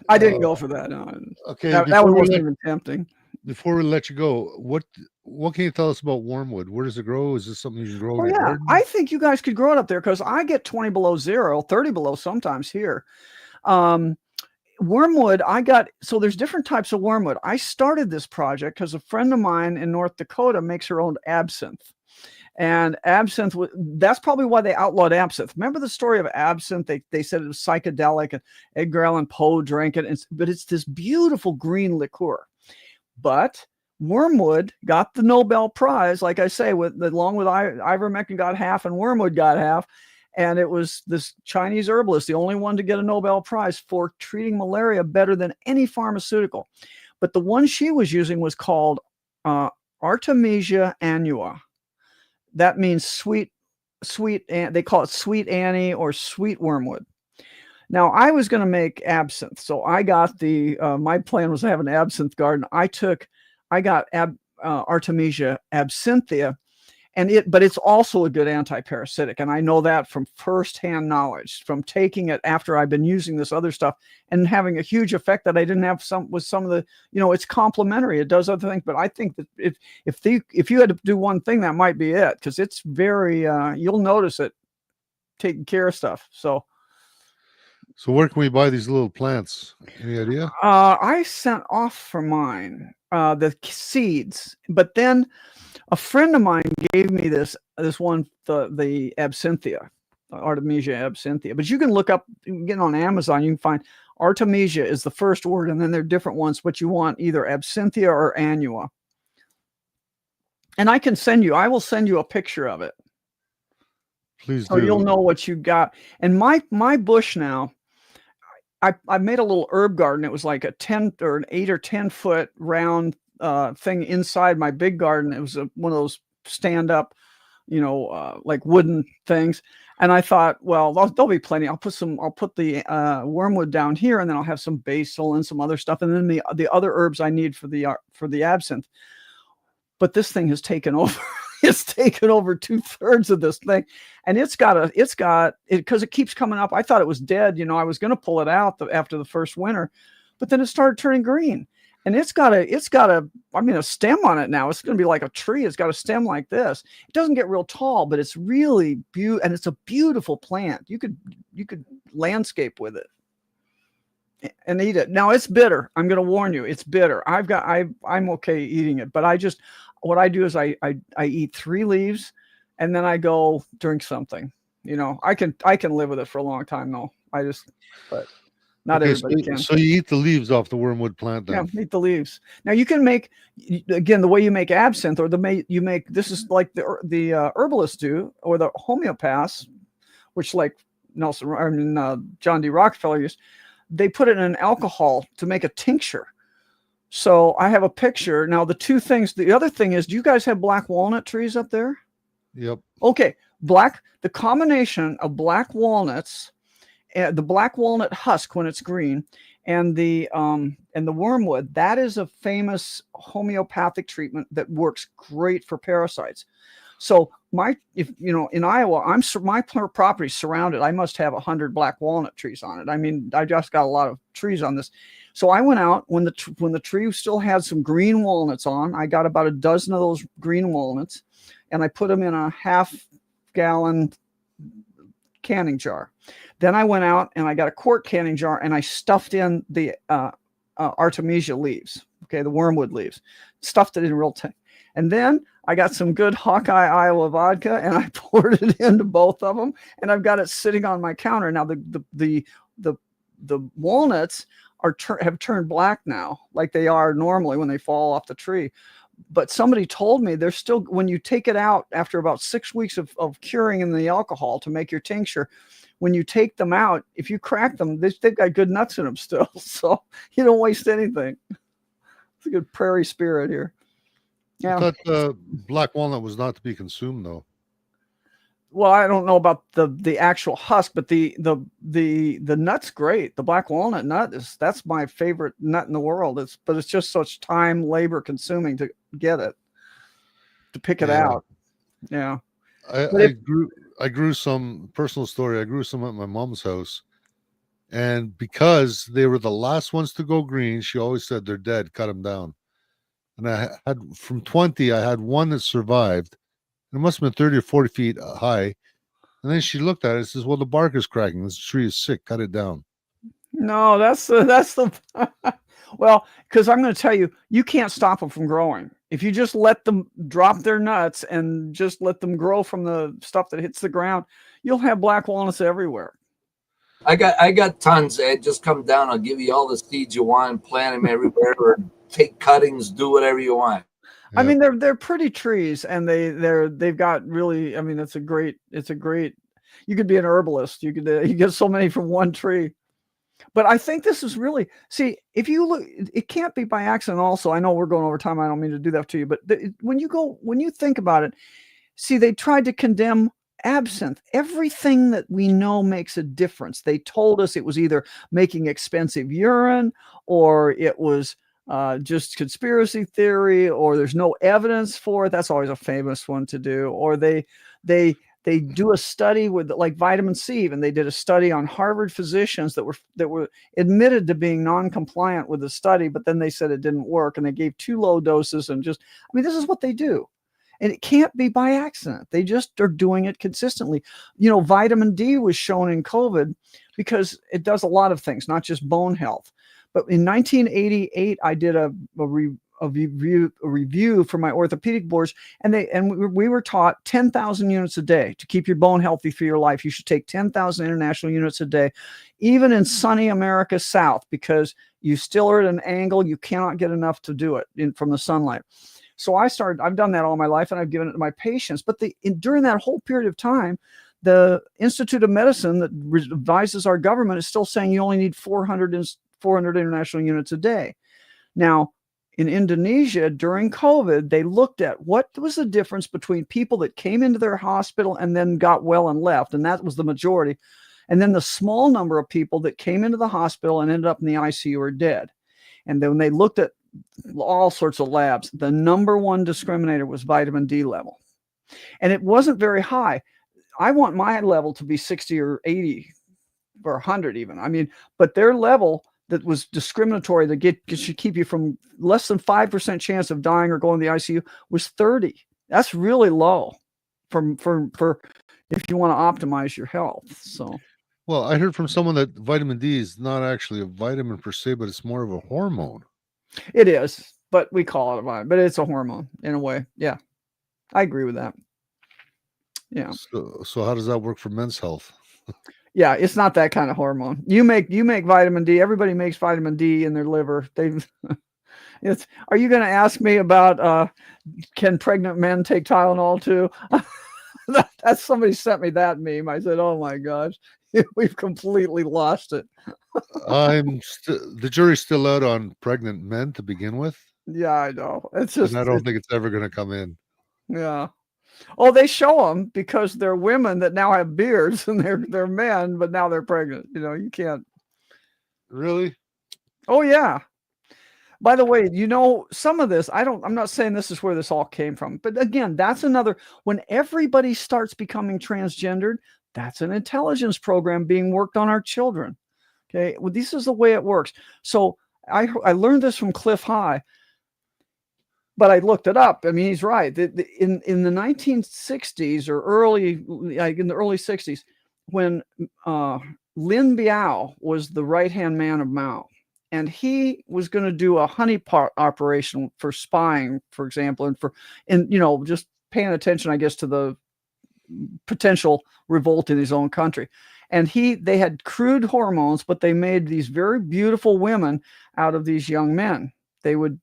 I didn't go for that. No. Okay, that wasn't even tempting. Before we let you go, what can you tell us about wormwood? Where does it grow? Is this something you can grow in your garden? I think you guys could grow it up there because I get 20 below zero, 30 below sometimes here. Wormwood, so there's different types of wormwood. I started this project because a friend of mine in North Dakota makes her own absinthe. And absinthe, that's probably why they outlawed absinthe. Remember the story of absinthe? They said it was psychedelic and Edgar Allan Poe drank it. But it's this beautiful green liqueur. But wormwood got the Nobel Prize, like I say, along with ivermectin got half and wormwood got half. And it was this Chinese herbalist, the only one to get a Nobel Prize for treating malaria better than any pharmaceutical. But the one she was using was called Artemisia annua. That means sweet, they call it sweet Annie or sweet wormwood. Now, I was going to make absinthe. So I got my plan was to have an absinthe garden. I got Artemisia absinthia. But it's also a good anti-parasitic. And I know that from firsthand knowledge, from taking it after I've been using this other stuff and having a huge effect that I didn't have with some of the, it's complementary. It does other things. But I think that if you had to do one thing, that might be it. Because it's very, you'll notice it taking care of stuff. So where can we buy these little plants? Any idea? I sent off for mine, the seeds, but then a friend of mine gave me this one, the absinthia, Artemisia absinthia. But you can look up, get on Amazon, you can find Artemisia is the first word, and then there are different ones, but you want either absinthia or annua. And I will send you a picture of it. Please do. So you'll know what you got. And my bush now, I made a little herb garden. It was like an 8 or 10 foot round thing inside my big garden. It was one of those stand up, like wooden things. And I thought, well, there'll be plenty. I'll put the wormwood down here, and then I'll have some basil and some other stuff, and then the other herbs I need for the absinthe. But this thing has taken over. It's taken over 2/3 of this thing, and it's got because it keeps coming up. I thought it was dead. I was going to pull it out after the first winter, but then it started turning green. And it's got a stem on it now. It's going to be like a tree. It's got a stem like this. It doesn't get real tall, but it's really beautiful. And it's a beautiful plant. You could landscape with it. and eat it. Now it's bitter. I'm going to warn you, it's bitter. I'm okay eating it, but what I do is I eat 3 leaves, and then I go drink something. I can live with it for a long time though. But not Okay, everybody can. so you eat the leaves off the wormwood plant then? Yeah, eat the leaves. Now you can make, again, the way you make absinthe, or this is like the herbalists do, or the homeopaths, which like John D. Rockefeller used. They put it in an alcohol to make a tincture. So I have a picture. Now the other thing is, do you guys have black walnut trees up there? Yep. Okay. The combination of black walnuts, the black walnut husk when it's green, and the wormwood, that is a famous homeopathic treatment that works great for parasites. So in Iowa, my property surrounded. I must have 100 black walnut trees on it. I mean, I just got a lot of trees on this. So I went out when the tree still had some green walnuts on. I got about a dozen of those green walnuts, and I put them in a half-gallon canning jar. Then I went out and I got a quart canning jar, and I stuffed in the Artemisia leaves. Okay, the wormwood leaves. Stuffed it in real tight. And then I got some good Hawkeye Iowa vodka, and I poured it into both of them, and I've got it sitting on my counter. Now the walnuts have turned black now, like they are normally when they fall off the tree. But somebody told me they're still, when you take it out after about 6 weeks of curing in the alcohol to make your tincture, when you take them out, if you crack them, they've got good nuts in them still. So you don't waste anything. It's a good prairie spirit here. Yeah. I thought black walnut was not to be consumed though. Well, I don't know about the actual husk, but the nut's great. The black walnut nut that's my favorite nut in the world. But it's just such time, labor consuming to get it, to pick it out. Yeah. I grew some, personal story. I grew some at my mom's house, and because they were the last ones to go green, she always said they're dead, cut them down. And I had, from 20, I had one that survived. It must have been 30 or 40 feet high. And then she looked at it and says, well, the bark is cracking. This tree is sick. Cut it down. No, that's the well, because I'm going to tell you, you can't stop them from growing. If you just let them drop their nuts and just let them grow from the stuff that hits the ground, you'll have black walnuts everywhere. I got tons, Ed. Just come down. I'll give you all the seeds you want, plant them everywhere, or take cuttings, do whatever you want. I mean, they're pretty trees, and they've got really. I mean, it's a great. You could be an herbalist. You get so many from one tree. But I think this is really, see, if you look, it can't be by accident. Also, I know we're going over time. I don't mean to do that to you, but when you think about it, see, they tried to condemn absinthe. Everything that we know makes a difference. They told us it was either making expensive urine, or it was just conspiracy theory, or there's no evidence for it. That's always a famous one to do. Or they do a study with like vitamin C, and they did a study on Harvard physicians that were admitted to being non-compliant with the study, but then they said it didn't work, and they gave too low doses, and just, I mean, this is what they do. And it can't be by accident. They just are doing it consistently. Vitamin D was shown in COVID because it does a lot of things, not just bone health. But in 1988, I did a review for my orthopedic boards, and we were taught 10,000 units a day to keep your bone healthy for your life. You should take 10,000 international units a day, even in sunny America South, because you still are at an angle. You cannot get enough to do it from the sunlight. So I've done that all my life, and I've given it to my patients. But during that whole period of time, the Institute of Medicine that advises our government is still saying you only need 400 international units a day. Now, in Indonesia, during COVID, they looked at what was the difference between people that came into their hospital and then got well and left, and that was the majority, and then the small number of people that came into the hospital and ended up in the ICU or dead. And then when they looked at all sorts of labs, the number one discriminator was vitamin D level. And it wasn't very high. I want my level to be 60 or 80 or 100 even. I mean, but their level that was discriminatory that should keep you from less than 5% chance of dying or going to the ICU was 30. That's really low for if you want to optimize your health. So Well, I heard from someone that vitamin D is not actually a vitamin per se, but it's more of a hormone. It is, but we call it a vitamin, but it's a hormone in a way. Yeah, I agree with that. Yeah. So how does that work for men's health? Yeah, it's not that kind of hormone. You make vitamin D. Everybody makes vitamin D in their liver. Are you going to ask me about can pregnant men take Tylenol too? That's somebody sent me that meme. I said, "Oh my gosh, we've completely lost it." The jury's still out on pregnant men to begin with. Yeah, I know. It's just, and I don't think it's ever going to come in. Yeah. Oh, they show them because they're women that now have beards, and they're men, but now they're pregnant. You can't. Really? Oh yeah. By the way, some of this, I'm not saying this is where this all came from, but again, that's another, when everybody starts becoming transgendered, that's an intelligence program being worked on our children. Okay. Well, this is the way it works. So I learned this from Cliff High, but I looked it up. I mean, he's right. In the 1960s or in the early 60s, when Lin Biao was the right-hand man of Mao, and he was going to do a honeypot operation for spying, for example, and just paying attention, I guess, to the potential revolt in his own country. And they had crude hormones, but they made these very beautiful women out of these young men. They would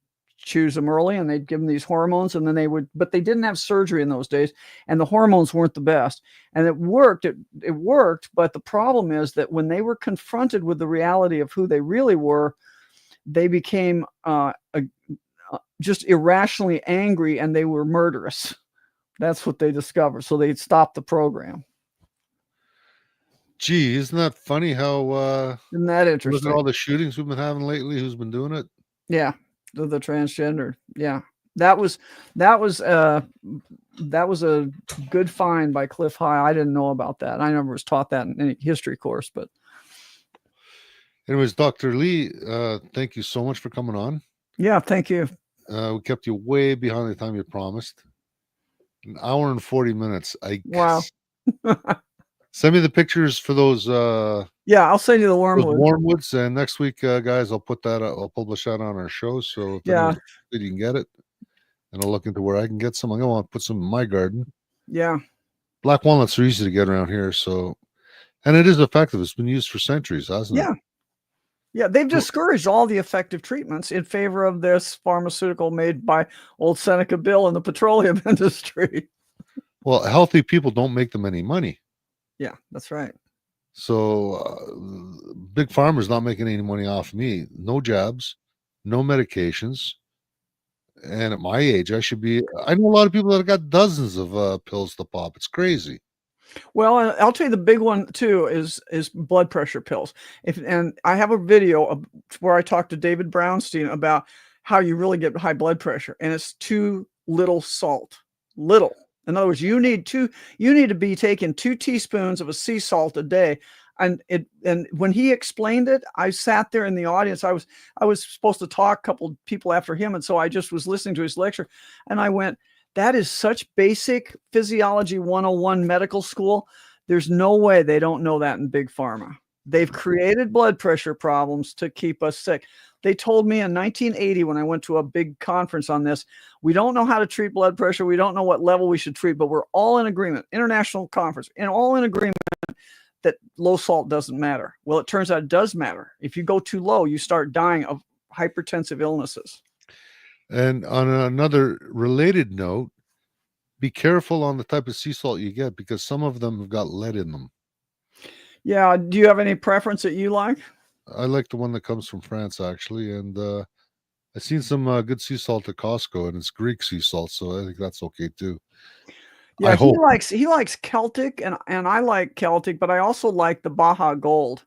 choose them early and they'd give them these hormones, and then but they didn't have surgery in those days, and the hormones weren't the best. And it worked. It worked, but the problem is that when they were confronted with the reality of who they really were, they became just irrationally angry, and they were murderous. That's what they discovered. So they stopped the program. Gee, isn't that funny how isn't that interesting? Look at all the shootings we've been having lately. Who's been doing it? Yeah, the transgender. Yeah, that was a good find by Cliff High. I didn't know about that. I never was taught that in any history course. But anyways, Dr. Lee, thank you so much for coming on. Yeah, thank you. We kept you way behind the time you promised. An hour and 40 minutes. Wow. Send me the pictures for those. Yeah, I'll send you the wormwoods. And next week, guys, I'll put that. I'll publish that on our show. So if you can get it, and I'll look into where I can get some. I'm gonna want to put some in my garden. Yeah. Black walnuts are easy to get around here. So, and it is effective. It's been used for centuries, hasn't it? Yeah, they've discouraged all the effective treatments in favor of this pharmaceutical made by old Seneca Bill in the petroleum industry. Well, healthy people don't make them any money. Yeah, that's right. So big pharma's not making any money off me. No jabs, no medications. And at my age, I know a lot of people that have got dozens of pills to pop. It's crazy. Well, I'll tell you the big one too is blood pressure pills. And I have a video where I talked to David Brownstein about how you really get high blood pressure, and it's too little salt. Little. In other words, you need to be taking 2 teaspoons of a sea salt a day. And when he explained it, I sat there in the audience. I was supposed to talk a couple people after him, and so I just was listening to his lecture, and I went, that is such basic physiology 101 medical school. There's no way they don't know that in big pharma. They've created blood pressure problems to keep us sick. They told me in 1980 when I went to a big conference on this, we don't know how to treat blood pressure. We don't know what level we should treat, but we're all in agreement, international conference, and all in agreement that low salt doesn't matter. Well, it turns out it does matter. If you go too low, you start dying of hypertensive illnesses. And on another related note, be careful on the type of sea salt you get, because some of them have got lead in them. Yeah. Do you have any preference that you like? I like the one that comes from France, actually. And I've seen some good sea salt at Costco, and it's Greek sea salt. So I think that's okay too. Yeah, he likes Celtic, and I like Celtic, but I also like the Baja Gold.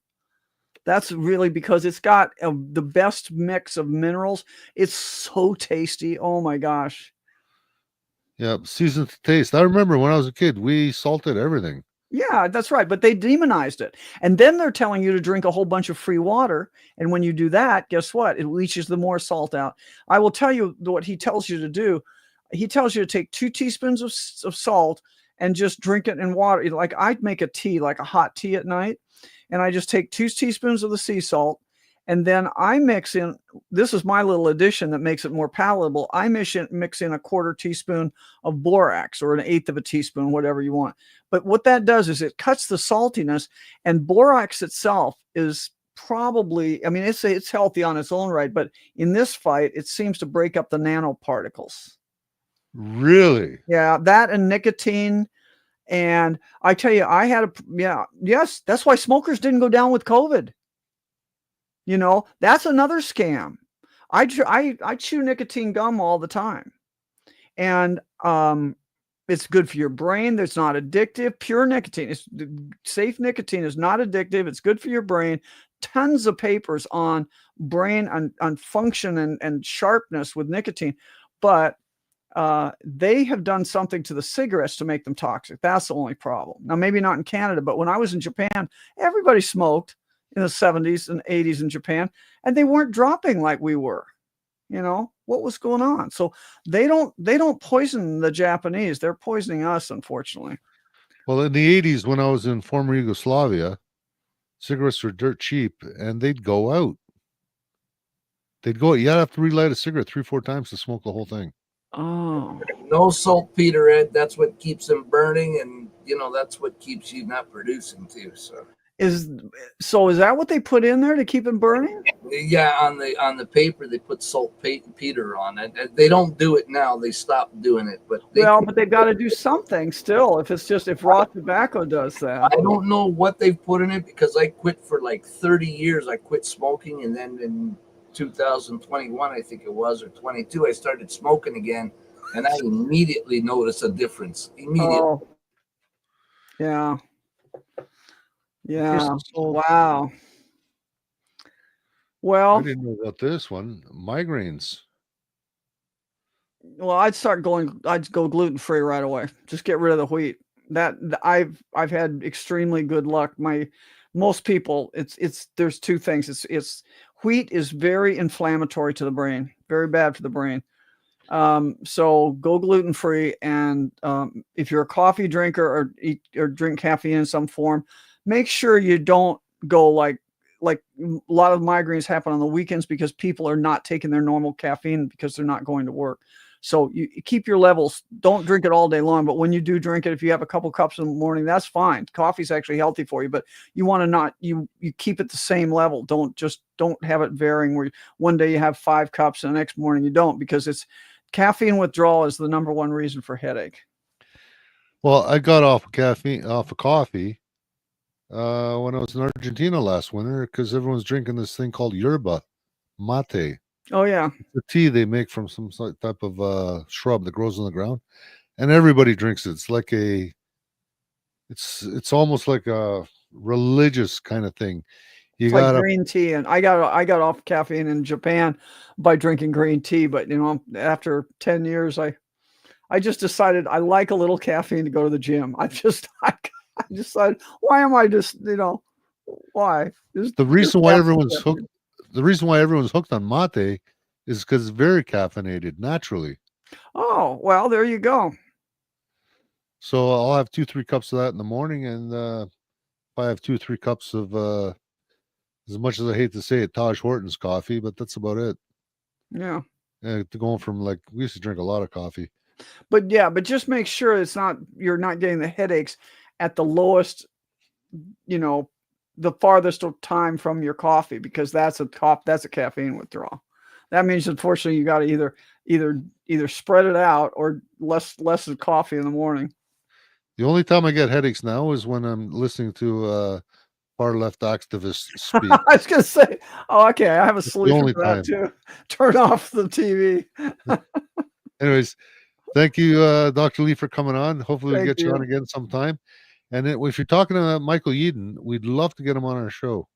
That's really because it's got the best mix of minerals. It's so tasty. Oh my gosh. Yeah, seasoned to taste. I remember when I was a kid, we salted everything. Yeah, that's right. But they demonized it. And then they're telling you to drink a whole bunch of free water. And when you do that, guess what? It leaches the more salt out. I will tell you what he tells you to do. He tells you to take 2 teaspoons of salt and just drink it in water. Like I'd make a tea, like a hot tea at night, and I just take 2 teaspoons of the sea salt, and then I mix in, this is my little addition that makes it more palatable. I mix in a 1/4 teaspoon of borax, or 1/8 of a teaspoon, whatever you want. But what that does is it cuts the saltiness, and borax itself is probably, I mean, it's healthy on its own right, but in this fight, it seems to break up the nanoparticles. Really? Yeah, that and nicotine. And I tell you, I had yes, that's why smokers didn't go down with COVID. You know, that's another scam. I chew nicotine gum all the time, and it's good for your brain. It's not addictive. Pure nicotine, it's safe nicotine, is not addictive. It's good for your brain. Tons of papers on brain, on function and sharpness with nicotine, but they have done something to the cigarettes to make them toxic. That's the only problem. Now, maybe not in Canada, but when I was in Japan, everybody smoked in the 70s and 80s in Japan, and they weren't dropping like we were. You know, what was going on? So they don't poison the Japanese. They're poisoning us, unfortunately. Well, in the 80s, when I was in former Yugoslavia, cigarettes were dirt cheap, and they'd go out. You'd have to relight a cigarette 3-4 times to smoke the whole thing. Oh, No saltpeter, Ed. That's what keeps them burning, and that's what keeps you not producing too. So is that what they put in there to keep it burning? yeah, on the paper they put saltpeter on it. They don't do it now. They stopped doing it, but but they've got to do something still. If raw tobacco does that, I don't know what they've put in it, because I quit for like 30 years. I quit smoking, and then in 2021, I think it was, or 22, I started smoking again, and I immediately noticed a difference. Immediately. Oh, yeah. Wow. Well, I didn't know about this one. Migraines. Well, I'd go gluten-free right away. Just get rid of the wheat. That I've had extremely good luck. Most people, there's 2 things. It's wheat is very inflammatory to the brain, very bad for the brain. So go gluten-free, and if you're a coffee drinker or eat or drink caffeine in some form, make sure you don't go like a lot of migraines happen on the weekends because people are not taking their normal caffeine because they're not going to work. So you keep your levels. Don't drink it all day long, but when you do drink it, if you have a couple cups in the morning, that's fine. Coffee's actually healthy for you, but you want to you keep it the same level. Don't have it varying where one day you have 5 cups and the next morning you don't, because caffeine withdrawal is the number 1 reason for headache. Well, I got off of coffee when I was in Argentina last winter, because everyone's drinking this thing called yerba mate. Oh yeah, the tea they make from some type of shrub that grows on the ground, and everybody drinks it. It's like it's almost like a religious kind of thing. You like got green tea, and I got off caffeine in Japan by drinking green tea. But after 10 years, I just decided I like a little caffeine to go to the gym. I decided, why am I just why? The reason why everyone's hooked on mate is because it's very caffeinated naturally. Oh, well, there you go. So I'll have 2-3 cups of that in the morning, and if I have 2-3 cups of as much as I hate to say it, Taj Horton's coffee, but that's about it. Yeah. Going from, like, we used to drink a lot of coffee. But just make sure you're not getting the headaches at the lowest, the farthest time from your coffee, because that's a caffeine withdrawal. That means, unfortunately, you got to either spread it out or less of coffee in the morning. The only time I get headaches now is when I'm listening to far left activists speak. I was going to say, oh, okay, I have a solution for time. that too. Turn off the TV. Anyways, thank you, Dr. Lee, for coming on. Hopefully we'll get you on again sometime. And if you're talking to Michael Yeadon, we'd love to get him on our show.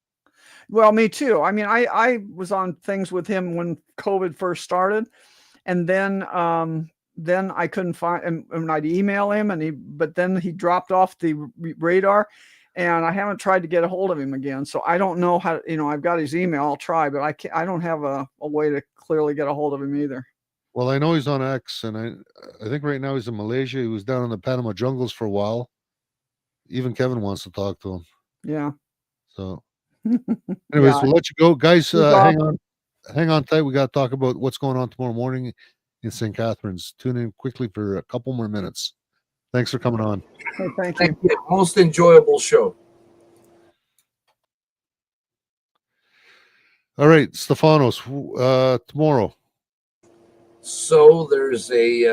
Well, me too. I mean, I was on things with him when COVID first started, and then I couldn't find, and I'd email him, but then he dropped off the radar, and I haven't tried to get a hold of him again. So I don't know how. I've got his email. I'll try, but I don't have a way to clearly get a hold of him either. Well, I know he's on X, and I think right now he's in Malaysia. He was down in the Panama jungles for a while. Even Kevin wants to talk to him. Yeah. So, Yeah. anyways, we'll let you go, guys. He's Hang on tight. We got to talk about what's going on tomorrow morning in St. Catharines. Tune in quickly for a couple more minutes. Thanks for coming on. Hey, thank Thank you. you. Most enjoyable show. All right, Stefanos, tomorrow. So there's a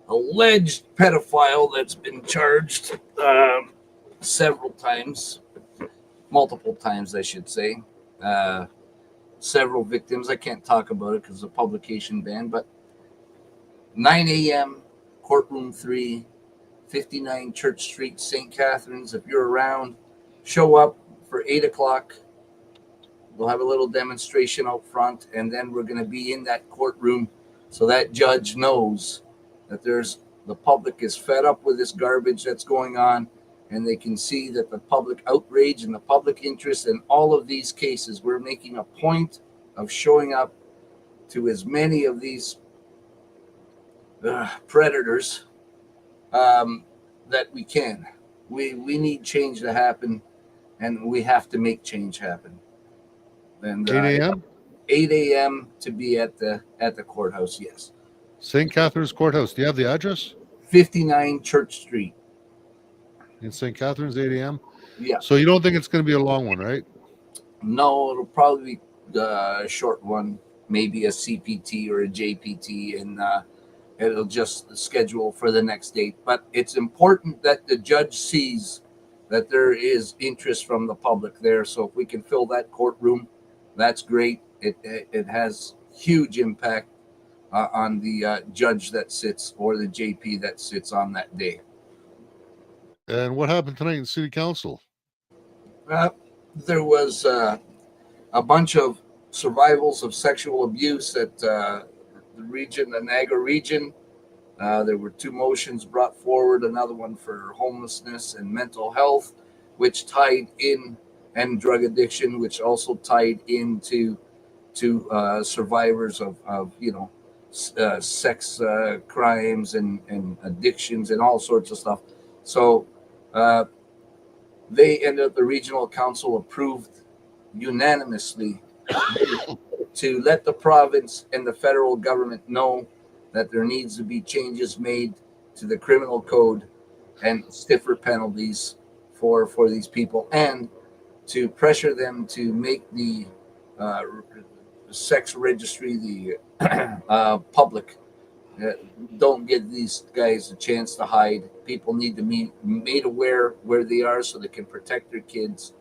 alleged pedophile that's been charged several times, multiple times, I should say. Several victims. I can't talk about it because of publication ban, but 9 a.m., courtroom 3, 59 Church Street, St. Catharines. If you're around, show up for 8 o'clock. We'll have a little demonstration out front, and then we're going to be in that courtroom so that judge knows that the public is fed up with this garbage that's going on, and they can see that the public outrage and the public interest in all of these cases, we're making a point of showing up to as many of these predators that we can. We need change to happen, and we have to make change happen. And 8 a.m. 8 a.m. to be at the courthouse. Yes, St. Catharines Courthouse. Do you have the address? 59 Church Street. In St. Catharines, 8 a.m. Yeah. So you don't think it's going to be a long one, right? No, it'll probably be a short one, maybe a CPT or a JPT, and it'll just schedule for the next date. But it's important that the judge sees that there is interest from the public there. So if we can fill that courtroom, that's great. It has huge impact on the judge that sits or the JP that sits on that day. And what happened tonight in City Council? There was a bunch of survivals of sexual abuse at the Niagara region. There were 2 motions brought forward, another one for homelessness and mental health, which tied in, and drug addiction, which also tied into survivors of sex crimes and addictions and all sorts of stuff. So they ended up, the regional council approved unanimously to let the province and the federal government know that there needs to be changes made to the criminal code and stiffer penalties for these people, and to pressure them to make the sex registry the public. Don't give these guys a chance to hide. People need to be made aware where they are so they can protect their kids.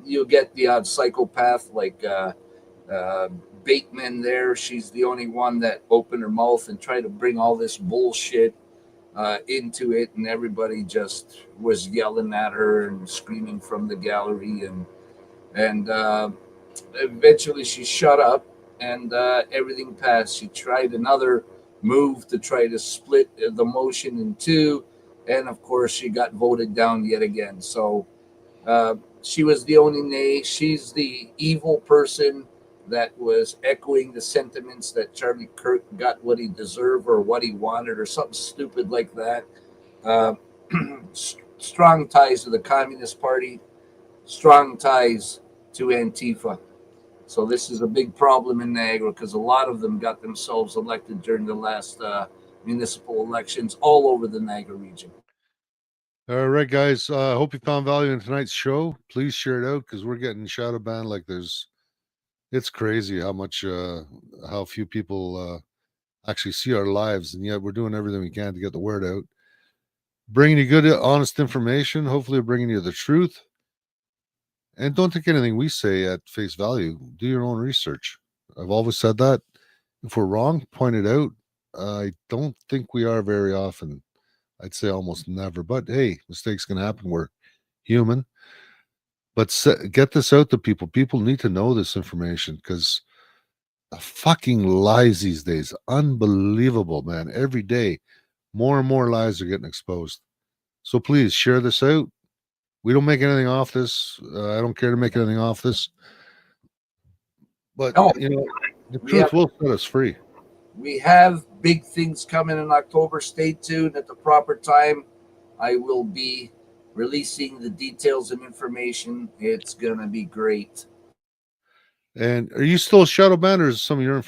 You'll get the odd psychopath like Bateman there. She's the only one that opened her mouth and tried to bring all this bullshit into it, and everybody just was yelling at her and screaming from the gallery, and eventually she shut up, and everything passed. She tried another move to try to split the motion in 2, and of course she got voted down yet again. So she was the only nay. She's the evil person that was echoing the sentiments that Charlie Kirk got what he deserved or what he wanted or something stupid like that. Strong ties to the Communist Party, strong ties to Antifa. So this is a big problem in Niagara because a lot of them got themselves elected during the last municipal elections all over the Niagara region. All right, guys. I hope you found value in tonight's show. Please share it out because we're getting shadow banned like it's crazy how few people actually see our lives, and yet we're doing everything we can to get the word out. Bringing you good, honest information. Hopefully, we're bringing you the truth. And don't take anything we say at face value. Do your own research. I've always said that. If we're wrong, point it out. I don't think we are very often. I'd say almost never. But hey, mistakes can happen. We're human. But get this out to people. People need to know this information because fucking lies these days. Unbelievable, man. Every day, more and more lies are getting exposed. So please share this out. We don't make anything off this. I don't care to make anything off this. But, No. The We truth have will set us free. we have big things coming in October. Stay tuned. At the proper time, I will be releasing the details and information. It's gonna be great. And are you still shadow banned, or is some of your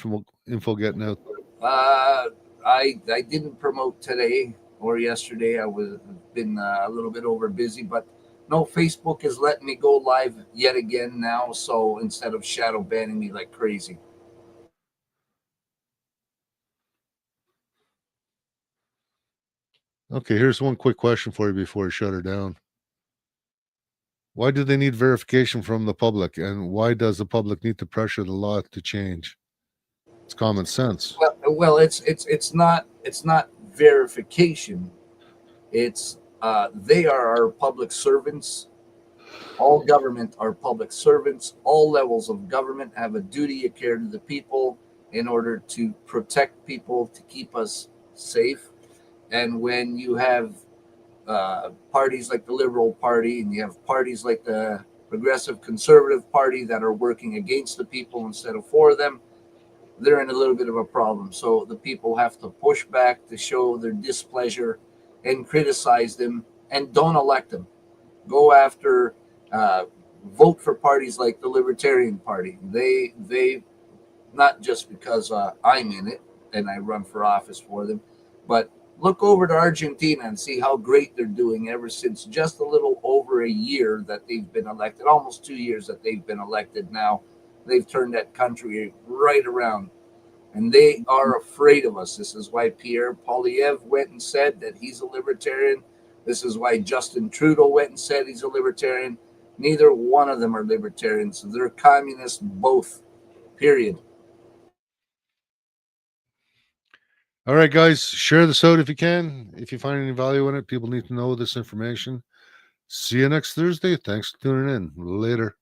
info getting out? I didn't promote today or yesterday. I was been a little bit over busy, but no, Facebook is letting me go live yet again now. So instead of shadow banning me like crazy. Okay, here's one quick question for you before you shut her down. Why do they need verification from the public, and why does the public need to pressure the law to change? It's common sense. Well, it's not verification. It's they are our public servants. All government are public servants. All levels of government have a duty of care to the people in order to protect people, to keep us safe. And when you have parties like the Liberal Party and you have parties like the Progressive Conservative Party that are working against the people instead of for them, they're in a little bit of a problem. So the people have to push back to show their displeasure and criticize them and don't elect them. Go after, uh, vote for parties like the Libertarian Party. They not just because I'm in it and I run for office for them, but look over to Argentina and see how great they're doing ever since just a little over a year that they've been elected, almost 2 years that they've been elected now. They've turned that country right around. And they are afraid of us. This is why Pierre Poilievre went and said that he's a libertarian. This is why Justin Trudeau went and said he's a libertarian. Neither one of them are libertarians. They're communists both, period. All right, guys, share this out if you can. If you find any value in it, people need to know this information. See you next Thursday. Thanks for tuning in. Later.